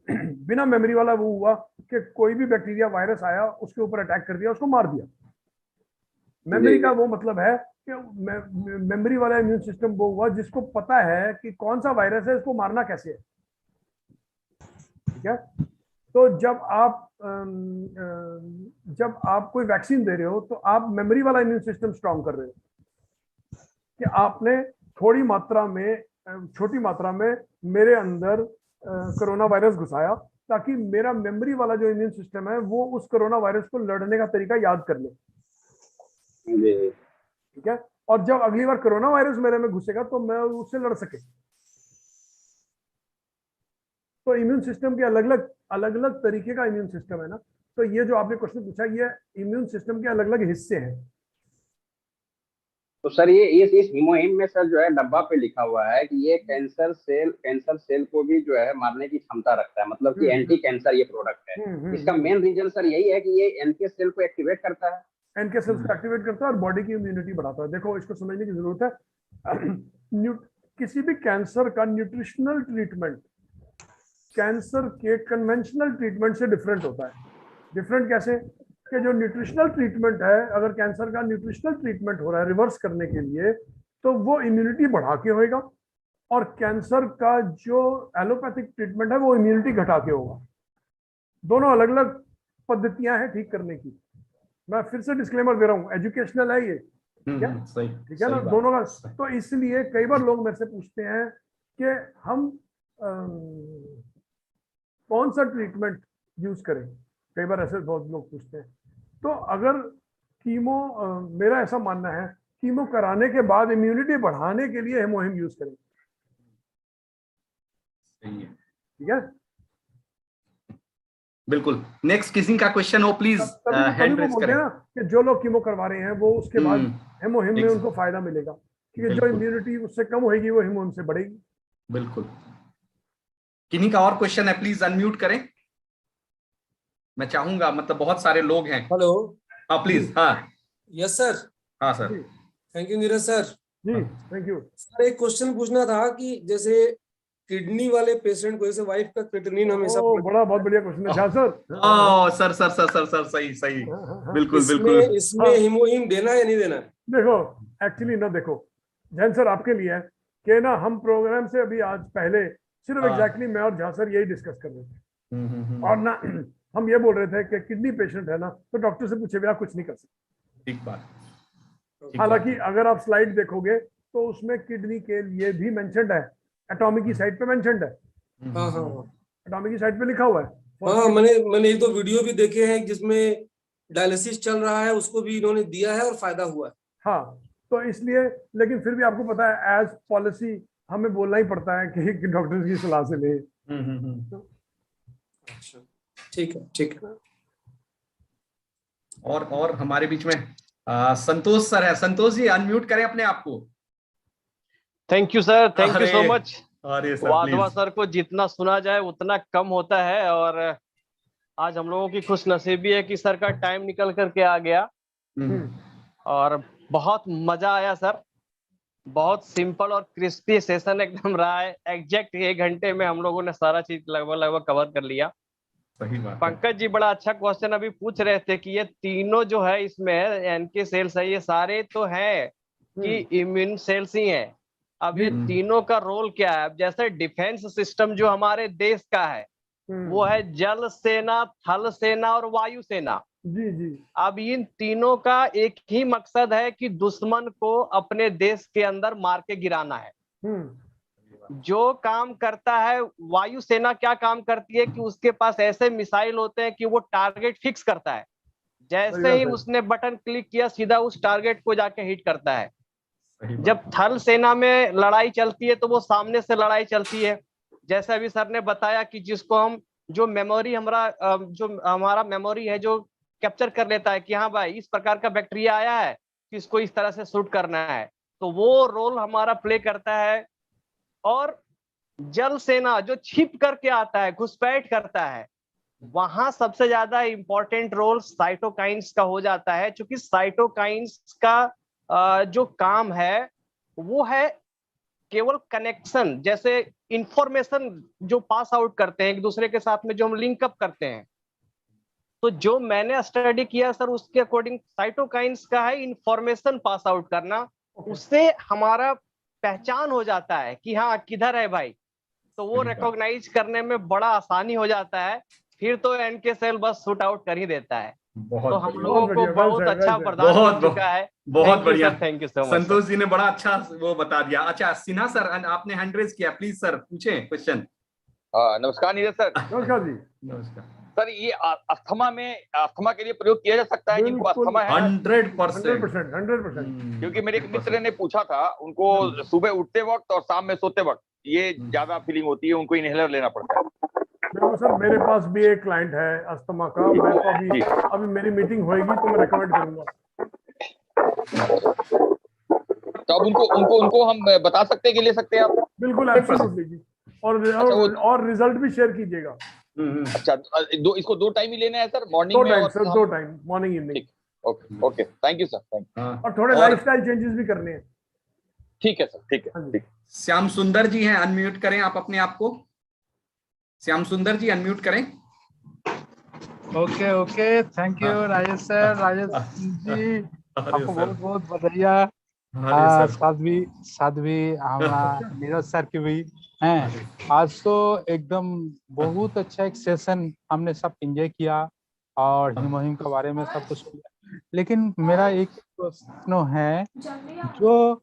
बिना मेमोरी वाला वो हुआ कि कोई भी बैक्टीरिया वायरस आया उसके ऊपर अटैक कर दिया, उसको मार दिया। मेमोरी का वो मतलब है कि मेमोरी वाला इम्यून सिस्टम वो हुआ जिसको पता है कि कौन सा वायरस है, इसको मारना कैसे है। ठीक है, तो जब आप कोई वैक्सीन दे रहे हो तो आप मेमोरी वाला इम्यून सिस्टम स्ट्रांग कर रहे हो कि आपने थोड़ी मात्रा में, छोटी मात्रा में मेरे अंदर कोरोना वायरस घुसाया ताकि मेरा मेमोरी वाला जो इम्यून सिस्टम है वो उस कोरोना वायरस को लड़ने का तरीका याद कर ले। ठीक है, और जब अगली बार कोरोना वायरस मेरे में घुसेगा तो मैं उससे लड़ सके। तो इम्यून सिस्टम के अलग अलग तरीके का इम्यून सिस्टम है ना। तो ये जो आपने क्वेश्चन पूछा, ये इम्यून सिस्टम के अलग अलग हिस्से हैं। तो सर ये इस हीमोहिम में सर जो है डब्बा पे लिखा हुआ है कि ये कैंसर सेल को भी जो है मारने की क्षमता रखता है, मतलब कि एंटी कैंसर ये प्रोडक्ट है। इसका मेन रीजन सर यही है कि ये एनके सेल को एक्टिवेट करता है, एनके सेल्स को एक्टिवेट करता है और बॉडी की इम्यूनिटी बढ़ाता है। देखो, इसको समझने की जरूरत है। किसी भी कैंसर का न्यूट्रिशनल ट्रीटमेंट कैंसर के कन्वेंशनल ट्रीटमेंट से डिफरेंट होता है। डिफरेंट कैसे कि जो न्यूट्रिशनल ट्रीटमेंट है, अगर कैंसर का न्यूट्रिशनल ट्रीटमेंट हो रहा है रिवर्स करने के लिए, तो वो इम्यूनिटी बढ़ा के होएगा, और कैंसर का जो एलोपैथिक ट्रीटमेंट है वो इम्यूनिटी घटा के होगा। दोनों अलग अलग पद्धतियां हैं ठीक करने की। मैं फिर से डिस्क्लेमर दे रहा हूँ, एजुकेशनल है ये, ठीक है ना, दोनों का। तो इसलिए कई बार लोग मेरे से पूछते हैं कि हम कौन सा ट्रीटमेंट यूज करें। कई बार ऐसे बहुत लोग पूछते हैं। तो अगर कीमो, मेरा ऐसा मानना है, कीमो कराने के बाद इम्यूनिटी बढ़ाने के लिए हेमोहिम यूज करें। ठीक है, बिल्कुल। नेक्स्ट किसी का क्वेश्चन हो प्लीज हैंड रेज करें ना, कि जो लोग कीमो करवा रहे हैं वो उसके बाद हेमोहिम में उनको फायदा मिलेगा, क्योंकि जो इम्यूनिटी उससे कम होगी वो हेमोहिम से बढ़ेगी। बिल्कुल। किन्हीं का और क्वेश्चन है, प्लीज अनम्यूट करें। मैं चाहूंगा, मतलब बहुत सारे लोग हैं। हेलो। हाँ प्लीज। हाँ यस सर। हाँ sir. Thank you Neeraj sir. जी थैंक यू सर, एक क्वेश्चन पूछना था कि जैसे किडनी वाले पेशेंट को, जैसे वाइफ का क्रिएटिनिन हमेशा बड़ा बहुत बढ़िया क्वेश्चन है sir. Sir sir sir sir sir सही सही, बिल्कुल बिल्कुल। इसमें हीमोहिम देना या नहीं देना? देखो एक्चुअली ना, देखो जैन सर आपके लिए है कि ना, हम प्रोग्राम से अभी आज पहले सिर्फ एग्जैक्टली मैं और झा सर यही डिस्कस कर रहे थे, और ना हम ये बोल रहे थे कि किडनी पेशेंट है ना, तो डॉक्टर से पूछे बिना कुछ नहीं कर सकते। ठीक बात। हालांकि अगर आप स्लाइड देखोगे तो उसमें किडनी के लिए भी मेंशन्ड है, एटॉमिक की साइड पे मेंशन्ड है। हाँ हाँ, एटॉमिक की साइड पे लिखा हुआ है। हाँ मैंने एक दो वीडियो भी देखे हैं जिसमें डायलिसिस चल रहा है, उसको भी इन्होंने दिया है और फायदा हुआ है। हाँ, तो इसलिए, लेकिन फिर भी आपको पता है एज पॉलिसी हमें बोलना ही पड़ता है कि डॉक्टर की सलाह से ले। अच्छा, ठीक है ठीक है। और हमारे बीच में संतोष सर है। संतोष जी अनम्यूट करें अपने आप को। Thank you sir, thank you so much. अरे सर वाधवा सर को जितना सुना जाए उतना कम होता है, और आज हम लोगों की खुशनसीबी है कि सर का टाइम निकल करके आ गया, और बहुत मजा आया सर। बहुत सिंपल और क्रिस्पी सेशन एकदम रहा है। एग्जैक्ट 1 घंटे में हम लोगों ने सारा चीज लगभग कवर कर लिया। सही बात। पंकज जी बड़ा अच्छा क्वेश्चन अभी पूछ रहे थे कि ये तीनों जो है इसमें एनके सेल्स है, ये सारे तो है कि इम्यून सेल्स ही है। अब ये तीनों का रोल क्या है? अब जैसे डिफेंस सिस्टम जो हमारे देश का है वो है जल सेना, थल सेना और वायु सेना। जी जी। अब इन तीनों का एक ही मकसद है कि दुश्मन को अपने देश के अंदर मार के गिराना है। जो काम करता है वायु सेना, क्या काम करती है कि उसके पास ऐसे मिसाइल होते हैं कि वो टारगेट फिक्स करता है। जैसे ही उसने बटन क्लिक किया सीधा उस टारगेट को जाके हिट करता है। जब थल सेना में लड़ाई चलती है तो वो सामने से लड़ाई चलती है। जैसे अभी सर ने बताया कि जिसको हम, जो हमारा मेमोरी है जो कैप्चर कर लेता है कि हाँ भाई इस प्रकार का बैक्टीरिया आया है कि इसको इस तरह से शूट करना है, तो वो रोल हमारा प्ले करता है। और जल सेना जो छिप करके आता है, घुसपैठ करता है, वहां सबसे ज्यादा इंपॉर्टेंट रोल साइटोकाइंस का हो जाता है, क्योंकि साइटोकाइंस का जो काम है वो है केवल कनेक्शन, जैसे इंफॉर्मेशन जो पास आउट करते हैं एक दूसरे के साथ में, जो हम लिंक अप करते हैं, तो जो मैंने स्टडी किया सर उसके अकॉर्डिंग साइटोकाइंस का है इंफॉर्मेशन पास आउट करना, उससे हमारा पहचान हो जाता है कि हाँ किधर है भाई, तो वो रिकॉग्नाइज करने में बड़ा आसानी हो जाता है, फिर तो एनके सेल बस शूट आउट कर ही देता है। तो हम लोगों को बहुत अच्छा प्रदान मिल चुका है। बहुत बढ़िया, thank you so much. Santosh ji ने बड़ा अच्छा वो बता दिया। अच्छा सिन्हा सर, आपने हैंड रेज किया, प्लीज सर पूछें क्वेश्चन। नमस्कार नीरज सर। नमस्कार जी। नमस्कार सर, ये अस्थमा के लिए प्रयोग किया जा सकता है जिनको अस्थमा है? 100%। क्योंकि मेरे एक मित्र ने पूछा था, उनको सुबह उठते वक्त और शाम में सोते वक्त ये ज्यादा फीलिंग होती है, उनको इनहेलर लेना पड़ता है। देखो सर, मेरे पास भी एक क्लाइंट है अस्थमा का, मैं तो अभी मेरी मीटिंग होएगी तो मैं रेकमेंड करूंगा। तो अब उनको हम बता सकते हैं कि ले सकते हैं आप? बिल्कुल, एब्सोल्युटली जी। और रिजल्ट भी शेयर कीजिएगा। अच्छा, इसको 2 टाइम ही लेना है सर, मॉर्निंग में? और 2 time, morning evening. Okay, thank you sir, thank you. और थोड़े लाइफस्टाइल चेंजेस भी करने हैं। ठीक है सर, ठीक है। श्याम सुंदर जी हैं, अनम्यूट करें आप अपने आप को। श्याम सुंदर जी अनम्यूट करें। Okay, thank you Rajesh sir. Rajesh ji आपको बहुत बहुत बधाइया। साध्वी हमारा नीरज सर की भी हैं। आज तो एकदम बहुत अच्छा एक सेशन हमने सब एंजॉय किया और हिमोहिम के बारे में सब कुछ किया। लेकिन मेरा एक प्रश्न है, जो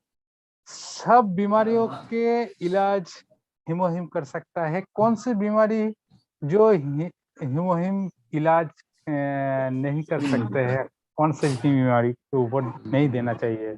सब बीमारियों के इलाज हिमोहिम कर सकता है, कौन सी बीमारी जो हिमोहिम इलाज नहीं कर सकते हैं, कौन सी बीमारी के ऊपर नहीं देना चाहिए?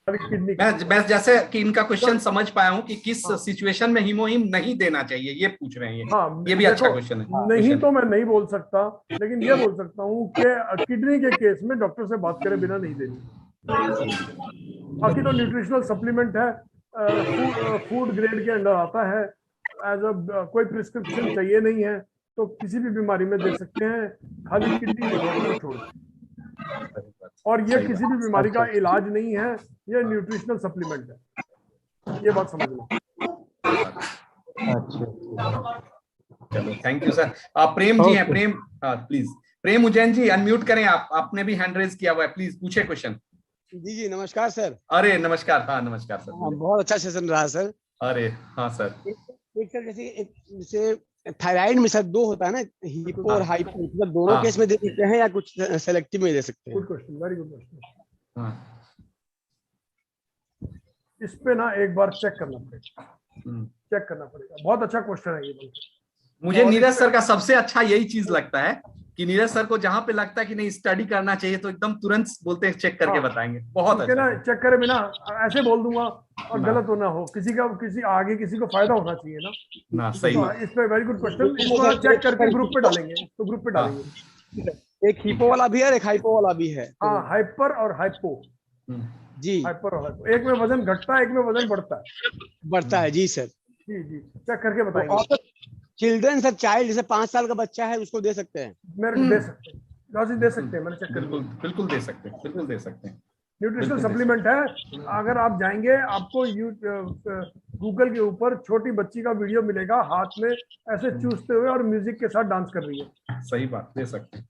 मैं जैसे कि इनका क्वेश्चन समझ पाया हूँ कि किस सिचुएशन में हिमोहिम नहीं देना चाहिए, ये पूछ रहे हैं। ये भी अच्छा क्वेश्चन है। नहीं तो मैं नहीं बोल सकता, लेकिन ये बोल सकता हूँ कि किडनी के केस में डॉक्टर से बात करे बिना नहीं देनी। बाकी तो न्यूट्रिशनल सप्लीमेंट है, फूड ग्रेड के अंडर आता है, एज अ कोई प्रिस्क्रिप्शन चाहिए नहीं है, तो किसी भी बीमारी में दे सकते हैं, खाली किडनी डिसऑर्डर को छोड़। और ये किसी भी बीमारी का इलाज नहीं है, ये न्यूट्रिशनल सप्लीमेंट है, ये बात समझ लो। चलो, thank you sir. Prem ji हैं, प्रेम प्लीज, प्रेम उज्जैन जी अनम्यूट करें आप, आपने भी हैंड रेज किया हुआ है, प्लीज पूछे क्वेश्चन। जी नमस्कार सर। अरे नमस्कार। हाँ नमस्कार सर। बहुत अच्छा सेशन रहा सर। अरे हाँ सर। एक सर जैसे थायराइड में सर 2 होता है ना, हिपो और हाइपो, मतलब दोनों केस में दे सकते हैं या कुछ सेलेक्टिव में दे सकते हैं? Good question, very good question. इस पे ना एक बार चेक करना पड़ेगा, बहुत अच्छा क्वेश्चन है ये। मुझे नीरज सर का सबसे अच्छा यही चीज लगता है कि नीरज सर को जहां पे लगता है कि नहीं स्टडी करना चाहिए तो एकदम तुरंत बोलते हैं चेक करके बताएंगे। बहुत अच्छा ना, चेक करे बिना ऐसे बोल दूंगा और गलत होना हो, किसी आगे किसी को फायदा होना चाहिए ना। सही तो इस पे वेरी गुड क्वेश्चन। इसको चेक करके ग्रुप पे डालेंगे, तो ग्रुप पे डालेंगे। एक हिपो वाला भी है और एक हाइपो वाला भी है। हाँ, हाइपर और हाइपो जी। हाइपर और हाइपो, एक में वजन घटता है, एक में वजन बढ़ता है। जी सर। जी चेक करके बताएंगे। चिल्ड्रन सर, चाइल्ड जैसे 5 साल का बच्चा है उसको दे सकते हैं? मेरे दे सकते हैं, दे सकते हैं, मैंने चेक कर लिया। बिल्कुल दे सकते हैं, बिल्कुल दे सकते हैं। न्यूट्रिशनल सप्लीमेंट है, अगर आप जाएंगे आपको गूगल के ऊपर छोटी बच्ची का वीडियो मिलेगा, हाथ में ऐसे चूसते हुए और म्यूजिक के साथ डांस कर रही है। सही बात, दे सकते हैं।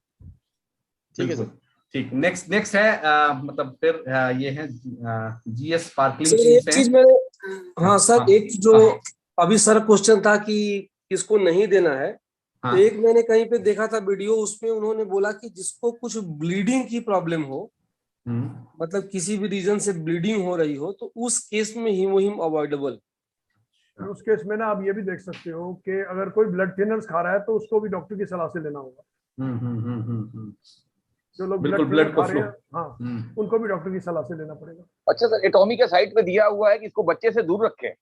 ठीक है सर। ठीक, नेक्स्ट है मतलब फिर ये है जीएस स्पार्कलिंग चीज में। हाँ सर, एक जो अभी सर क्वेश्चन था कि किसको नहीं देना है, तो एक मैंने कहीं पे देखा था वीडियो, उसमें उन्होंने बोला कि जिसको कुछ ब्लीडिंग की प्रॉब्लम हो, मतलब किसी भी रीजन से ब्लीडिंग हो रही हो, तो उस केस में हिमोहिम अवॉइडेबल। उस केस में ना आप ये भी देख सकते हो कि अगर कोई ब्लड थिनर्स खा रहा है तो उसको भी डॉक्टर की सलाह से लेना होगा। जो लोग ब्लड खा रहे हैं, हाँ, उनको भी डॉक्टर की सलाह से लेना पड़ेगा। अच्छा सर, एटॉमी के साइट पे दिया हुआ है कि इसको बच्चे से दूर रखें।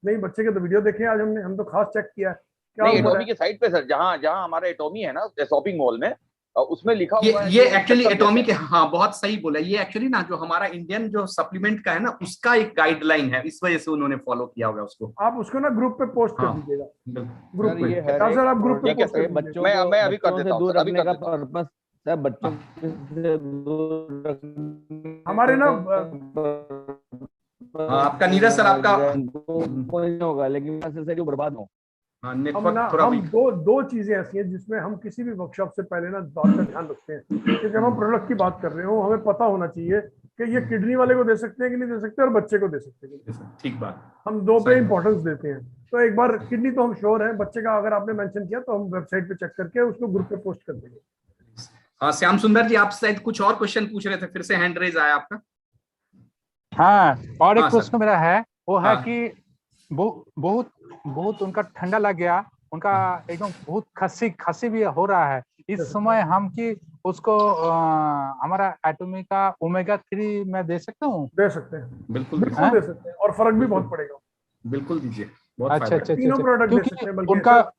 नहीं, बच्चे के तो वीडियो देखे आज हम तो खास चेक किया। नहीं, एटॉमी के साइट पे सर, जहाँ हमारा एटॉमी है ना शॉपिंग मॉल में, उसमें लिखा ये हुआ है ये एक्चुअली एटॉमिक, हाँ बहुत सही बोला, ये एक्चुअली ना जो हमारा इंडियन जो सप्लीमेंट का है ना उसका एक गाइडलाइन है, इस वजह से उन्होंने फॉलो किया होगा उसको। आप उसको ना ग्रुप पे पोस्ट कर हाँ, दीजिएगा, बिल्कुल। ग्रुप सर पे। ये हर हाँ एक सर, आप ग्रुप पे क्या पोस्ट कर कहते हैं, दीजिएगा। बच्चों मैं अभी कर बच्चों देता से हूँ दूर सर, अभी रखने कर का देता हूँ। पर्पस सर, बच्चों से दूर रखने हमारे ना हाँ, आपका नीरज सर, आपका कोई नहीं होगा, लेकिन नेसेसरी बर्बाद हो। हाँ, हम नेटवर्क थोड़ा हम वीक। दो चीजें ऐसी हैं जिसमें हम किसी भी वर्कशॉप से पहले ना बात का ध्यान रखते हैं कि जब हम प्रोडक्ट की बात कर रहे हो हमें पता होना चाहिए कि ये किडनी वाले को दे सकते हैं कि नहीं दे सकते, और बच्चे को दे सकते हैं कि नहीं। ठीक बात, हम दो पे सही। इंपॉर्टेंस देते हैं। तो एक बार किडनी तो हम श्योर है, बच्चे का अगर आपने मेंशन किया तो हम वेबसाइट पे चेक करके उसको ग्रुप पे पोस्ट कर देंगे। हाँ, श्याम सुंदर जी, आप शायद कुछ और क्वेश्चन पूछ रहे थे, फिर से हैंड रेज आया आपका। हाँ, और एक हाँ, प्रश्न मेरा है, वो है हाँ। कि बहुत बहुत उनका ठंडा लग गया, उनका एकदम बहुत खांसी भी हो रहा है इस समय, हम कि उसको हमारा एटॉमिक का ओमेगा 3 मैं दे सकता हूँ? दे सकते हैं, बिल्कुल बिल्कुल दे सकते हैं, और फर्क भी बहुत पड़ेगा। बिल्कुल दीजिए, बहुत अच्छा फायदा अच्छा है। तीनों अच्छा, प्रोडक्ट दे क्योंकि सकते हैं, बल्कि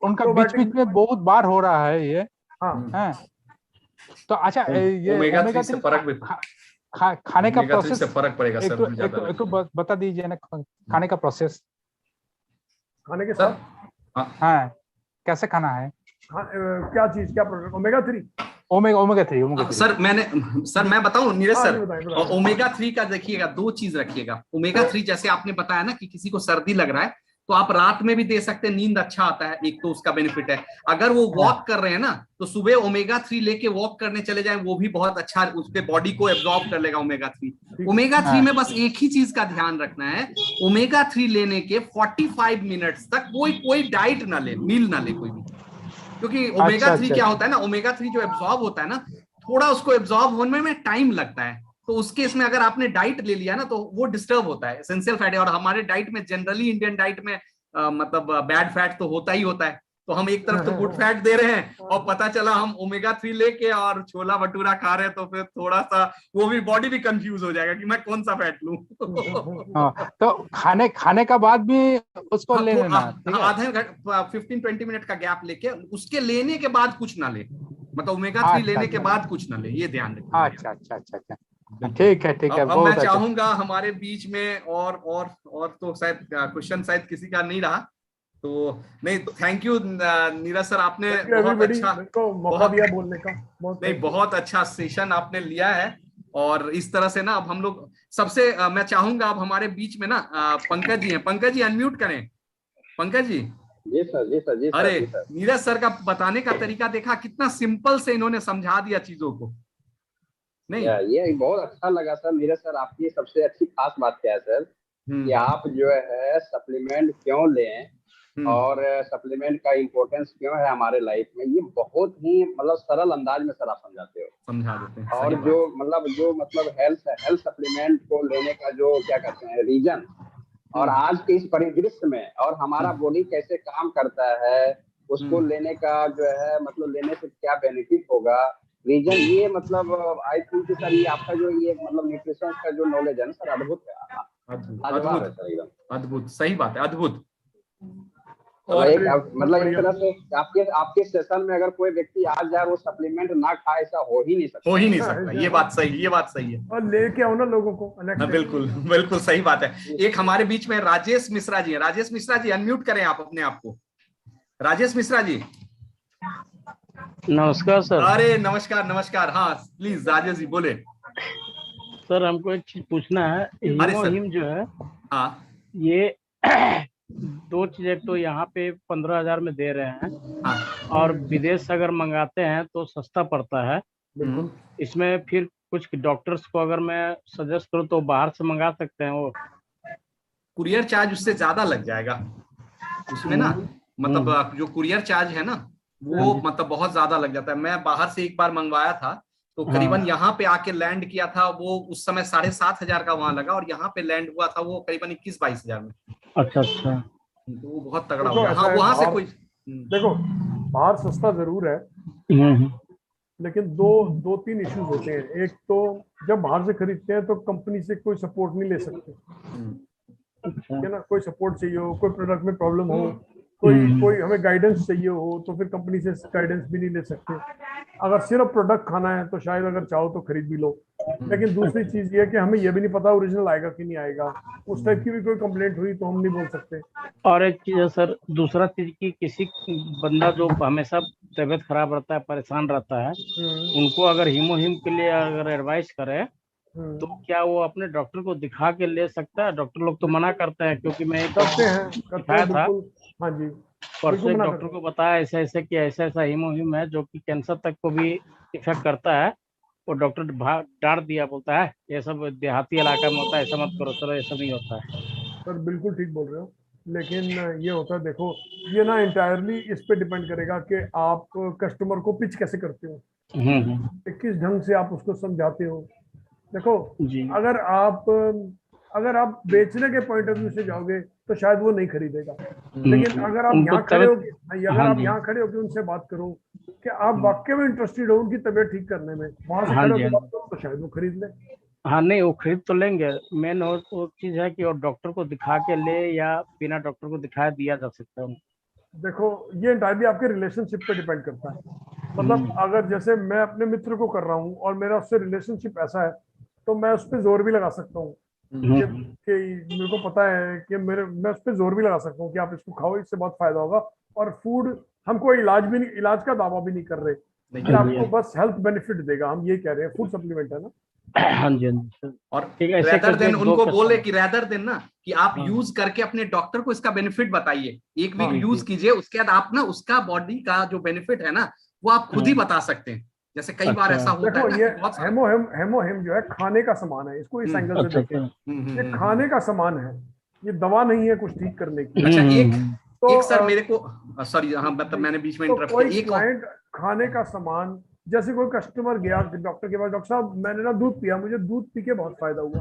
उनका बीच बीच में बहुत बार हो रहा है ये। हाँ, हैं? तो अच्छा, ये ओमेगा ओमेगा 3 से 3 फर्क भी, खाने का ओमेगा 3 प्रोसेस से फर्क पड़ेगा सर, भी ज्यादा एक बता दीजिए ना, खाने का प्रोसेस। खाने के सर। साथ हाँ, कैसे खाना है? क्या चीज, क्या प्रोडक्ट? ओमेगा 3। ओमेगा 3 सर मैं बताऊं नीरज हाँ, सर, बताएं। ओमेगा 3 का देखिएगा, दो चीज रखिएगा। ओमेगा 3 जैसे आपने बताया ना कि किसी को सर्दी लग रहा है तो आप रात में भी दे सकते हैं, नींद अच्छा आता है, एक तो उसका बेनिफिट है। अगर वो वॉक कर रहे हैं ना तो सुबह ओमेगा 3 लेके वॉक करने चले जाएं, वो भी बहुत अच्छा उसके बॉडी को एब्जॉर्ब कर लेगा ओमेगा 3। ओमेगा 3 में बस एक ही चीज का ध्यान रखना है, ओमेगा 3 लेने के 45 मिनट्स तक कोई डाइट ना ले, मील ना ले कोई भी, क्योंकि ओमेगा 3 क्या होता है ना, ओमेगा 3 जो एब्जॉर्ब होता है ना, थोड़ा उसको एब्जॉर्ब होने में टाइम लगता है। तो उस केस में अगर आपने डाइट ले लिया ना तो वो डिस्टर्ब होता है, एसेंशियल फैट है, और हमारे डाइट में जनरली इंडियन डाइट में मतलब बैड फैट तो होता ही होता है। तो हम एक तरफ तो गुड फैट दे रहे हैं और पता चला हम ओमेगा 3 लेके और छोला भटूरा खा रहे हैं, तो फिर थोड़ा सा वो भी बॉडी भी कंफ्यूज हो जाएगा कि मैं कौन सा फैट लूं। तो खाने का बाद भी उसको ले लेना, आधे 15-20 मिनट का गैप लेके, उसके लेने के बाद कुछ ना ले, मतलब ओमेगा 3 लेने के बाद कुछ ना ले, ये ध्यान रखें। अच्छा अच्छा अच्छा अच्छा, ठीक है ठीक है। अब मैं चाहूंगा हमारे बीच में और तो शायद क्वेश्चन शायद किसी का नहीं रहा, तो नहीं, थैंक यू नीरज सर, आपने बहुत अच्छा मौका दिया बोलने का, बहुत अच्छा सेशन आपने लिया है। और इस तरह से ना अब हम लोग सबसे मैं चाहूंगा अब हमारे बीच में ना पंकज जी हैं, पंकज जी अनम्यूट करें। पंकज जी। जी सर, जी सर, जी सर। अरे नीरज सर का बताने का तरीका देखा, कितना सिंपल से इन्होंने समझा दिया चीजों को। नहीं, ये बहुत अच्छा लगा सर। नीरज सर, आपकी सबसे अच्छी खास बात क्या है सर, कि आप जो है सप्लीमेंट क्यों लें और सप्लीमेंट का इम्पोर्टेंस क्यों है हमारे लाइफ में, ये बहुत ही मतलब सरल अंदाज में सर आप समझाते हो, समझा देते हैं। और जो मतलब हेल्थ सप्लीमेंट को लेने का जो क्या कहते हैं रीजन, और आज के इस परिदृश्य में और हमारा बॉडी कैसे काम करता है, उसको लेने का जो है मतलब लेने से क्या बेनिफिट होगा, रीजन, ये मतलब आई थिंक सर ये आपका जो ये मतलब न्यूट्रिशन का जो नॉलेज है ना सर, अद्भुत है, लाजवाब है सर, एकदम अद्भुत। सही बात है, अद्भुत। और एक मतलब एक तरह से आपके सेशन में अगर कोई व्यक्ति आ जाए वो सप्लीमेंट ना खाए, ऐसा हो ही नहीं सकता। ये बात सही है। और लेके आओ ना लोगों को। बिल्कुल सही बात है। एक हमारे बीच में राजेश मिश्रा जी है। राजेश मिश्रा जी अनम्यूट करें आप अपने आप को। राजेश मिश्रा जी। नमस्कार सर। अरे नमस्कार। हाँ प्लीज राजेश जी बोले। सर हमको एक चीज पूछना है, हीमोहिम जो है, हाँ, ये दो चीज, एक तो यहाँ पे 15,000 में दे रहे हैं, हाँ, और विदेश से अगर मंगाते हैं तो सस्ता पड़ता है। इसमें फिर कुछ डॉक्टर्स को अगर मैं सजेस्ट करूँ तो बाहर से मंगा सकते हैं, वो कुरियर चार्ज उससे ज्यादा लग जाएगा उसमें ना, मतलब जो कुरियर चार्ज है ना वो मतलब बहुत ज्यादा लग जाता है। मैं बाहर से एक बार मंगवाया था तो करीबन यहाँ पे आके लैंड किया था, वो उस समय 7,500 का वहां लगा, और यहाँ पे लैंड हुआ था वो करीबन 21-22 हजार में। अच्छा, तो वो बहुत तगड़ा हो गया। हाँ, वहां से कोई देखो, बाहर सस्ता जरूर है, लेकिन दो तीन इश्यूज होते हैं। एक तो जब बाहर से खरीदते हैं तो कंपनी से कोई सपोर्ट नहीं ले सकते, ठीक है ना, कोई सपोर्ट चाहिए हो, कोई प्रोडक्ट में प्रॉब्लम हो कोई हमें गाइडेंस चाहिए हो तो फिर कंपनी से गाइडेंस भी नहीं ले सकते। अगर सिर्फ प्रोडक्ट खाना है तो शायद अगर चाहो तो खरीद भी लो, लेकिन दूसरी चीज ये है कि हमें ये भी नहीं पता ओरिजिनल आएगा कि नहीं आएगा, उस टाइप की भी कोई कंप्लेंट हुई तो हम नहीं बोल सकते। और एक चीज है सर, दूसरा चीज की किसी बंदा जो हमेशा तबीयत खराब रहता है, परेशान रहता है, उनको अगर हीमोहिम के लिए अगर एडवाइस करे तो क्या वो अपने डॉक्टर को दिखा के ले सकता है? डॉक्टर लोग तो मना करते हैं, क्योंकि मैं करते हैं था, हाँ जी, परसों एक डॉक्टर को बताया ऐसे ऐसे कि ऐसा ऐसा हीमोहिम है जो कि कैंसर तक को भी इफेक्ट करता है। वो डॉक्टर डांट दिया, बोलता है ये सब देहाती इलाका में होता है, ऐसा मत करो सर, ऐसा नहीं होता है। सर बिल्कुल ठीक बोल रहे हो, लेकिन ये होता है, देखो ये ना इंटायरली इस पे डिपेंड करेगा कि आप कस्टमर को पिच कैसे करते हो, किस ढंग से आप उसको समझाते हो। देखो अगर आप बेचने के पॉइंट ऑफ व्यू से जाओगे तो शायद वो नहीं खरीदेगा, लेकिन अगर आप यहाँ खड़े हो कि उनसे बात करो कि आप वाकई में इंटरेस्टेड हो उनकी तबीयत ठीक करने में, वहां से खड़े हो तो शायद वो खरीद ले। हाँ नहीं, वो खरीद तो लेंगे। मेन वो चीज है कि और डॉक्टर को दिखा के ले या बिना डॉक्टर को दिखाया दिया जा सकता है। देखो ये एंटायरली आपके रिलेशनशिप पे डिपेंड करता है। मतलब अगर जैसे मैं अपने मित्र को कर रहा हूँ और मेरा उससे रिलेशनशिप ऐसा है तो मैं उस पर जोर भी लगा सकता हूँ कि मेरे को पता है कि मैं उस पर जोर भी लगा सकता हूँ कि आप इसको खाओ, इससे बहुत फायदा होगा। और फूड हम कोई इलाज का दावा भी नहीं कर रहे कि आपको बस हेल्थ बेनिफिट देगा, हम ये कह रहे हैं फूड सप्लीमेंट है ना। हाँ जी, हाँ जी। और रेदर देन उनको बोले कि रेदर देन ना कि आप यूज करके अपने डॉक्टर को इसका बेनिफिट बताइए, एक वीक यूज कीजिए, उसके बाद आप ना उसका बॉडी का जो बेनिफिट है ना वो आप खुद ही बता सकते हैं। जैसे कई बार ऐसा होता है ना, ये हेमोहिम जो है खाने का सामान है, इसको इस एंगल से देखें, ये खाने का सामान है, ये दवा नहीं है कुछ ठीक करने की। अच्छा एक सर मेरे को सॉरी, हाँ मतलब मैंने बीच में इंटरप्ट किया। एक क्लाइंट खाने का सामान, जैसे कोई कस्टमर गया डॉक्टर के पास, डॉक्टर साहब मैंने ना दूध पिया, मुझे दूध पी के बहुत फायदा हुआ,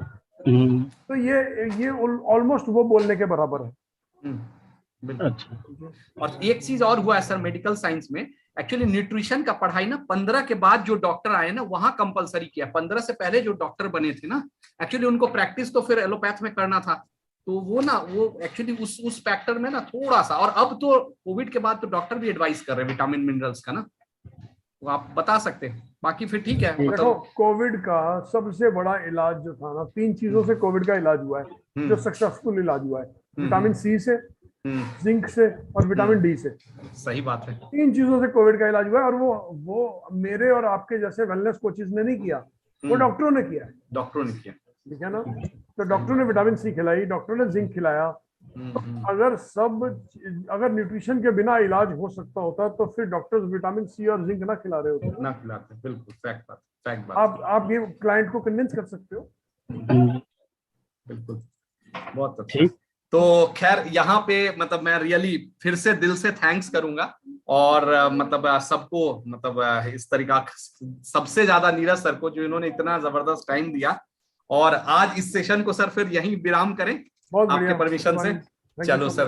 तो ये ऑलमोस्ट वो बोलने के बराबर है। अच्छा। और एक चीज और हुआ है सर मेडिकल साइंस में, एक्चुअली न्यूट्रिशन का पढ़ाई ना 15 के बाद जो डॉक्टर आए ना वहां कंपलसरी किया। 15 से पहले जो डॉक्टर बने थे ना, एक्चुअली उनको प्रैक्टिस तो फिर एलोपैथ में करना था, तो वो एक्चुअली उस फैक्टर में ना थोड़ा सा। और अब तो कोविड के बाद तो डॉक्टर भी एडवाइस कर रहे हैं विटामिन मिनरल्स का ना, तो आप बता सकते हैं। बाकी फिर ठीक है। देखो कोविड का सबसे बड़ा इलाज जो था ना, 3 चीजों से कोविड का इलाज हुआ है जो सक्सेसफुल इलाज हुआ है, विटामिन सी से, जिंक से और विटामिन डी से। सही बात है, 3 चीजों से कोविड का इलाज हुआ है। और वो मेरे और आपके जैसे वेलनेस कोचेस ने नहीं किया, वो डॉक्टरों ने किया है। डॉक्टरों ने किया, ठीक है ना। तो डॉक्टरों ने विटामिन सी खिलाई, डॉक्टरों ने जिंक खिलाया। अगर न्यूट्रिशन के बिना इलाज हो सकता होता तो फिर डॉक्टर्स विटामिन सी और जिंक ना खिला रहे होते, ना खिलाते। बिल्कुल फैक्ट बात। आप ये क्लाइंट को कन्विंस कर सकते हो। बिल्कुल, बहुत अच्छा। तो खैर यहाँ पे मतलब मैं रियली फिर से दिल से थैंक्स करूंगा, और मतलब सबको मतलब इस तरीका सबसे ज्यादा नीरज सर को जो इन्होंने इतना जबरदस्त टाइम दिया। और आज इस सेशन को सर फिर यहीं विराम करें आपके परमिशन से। चलो सर।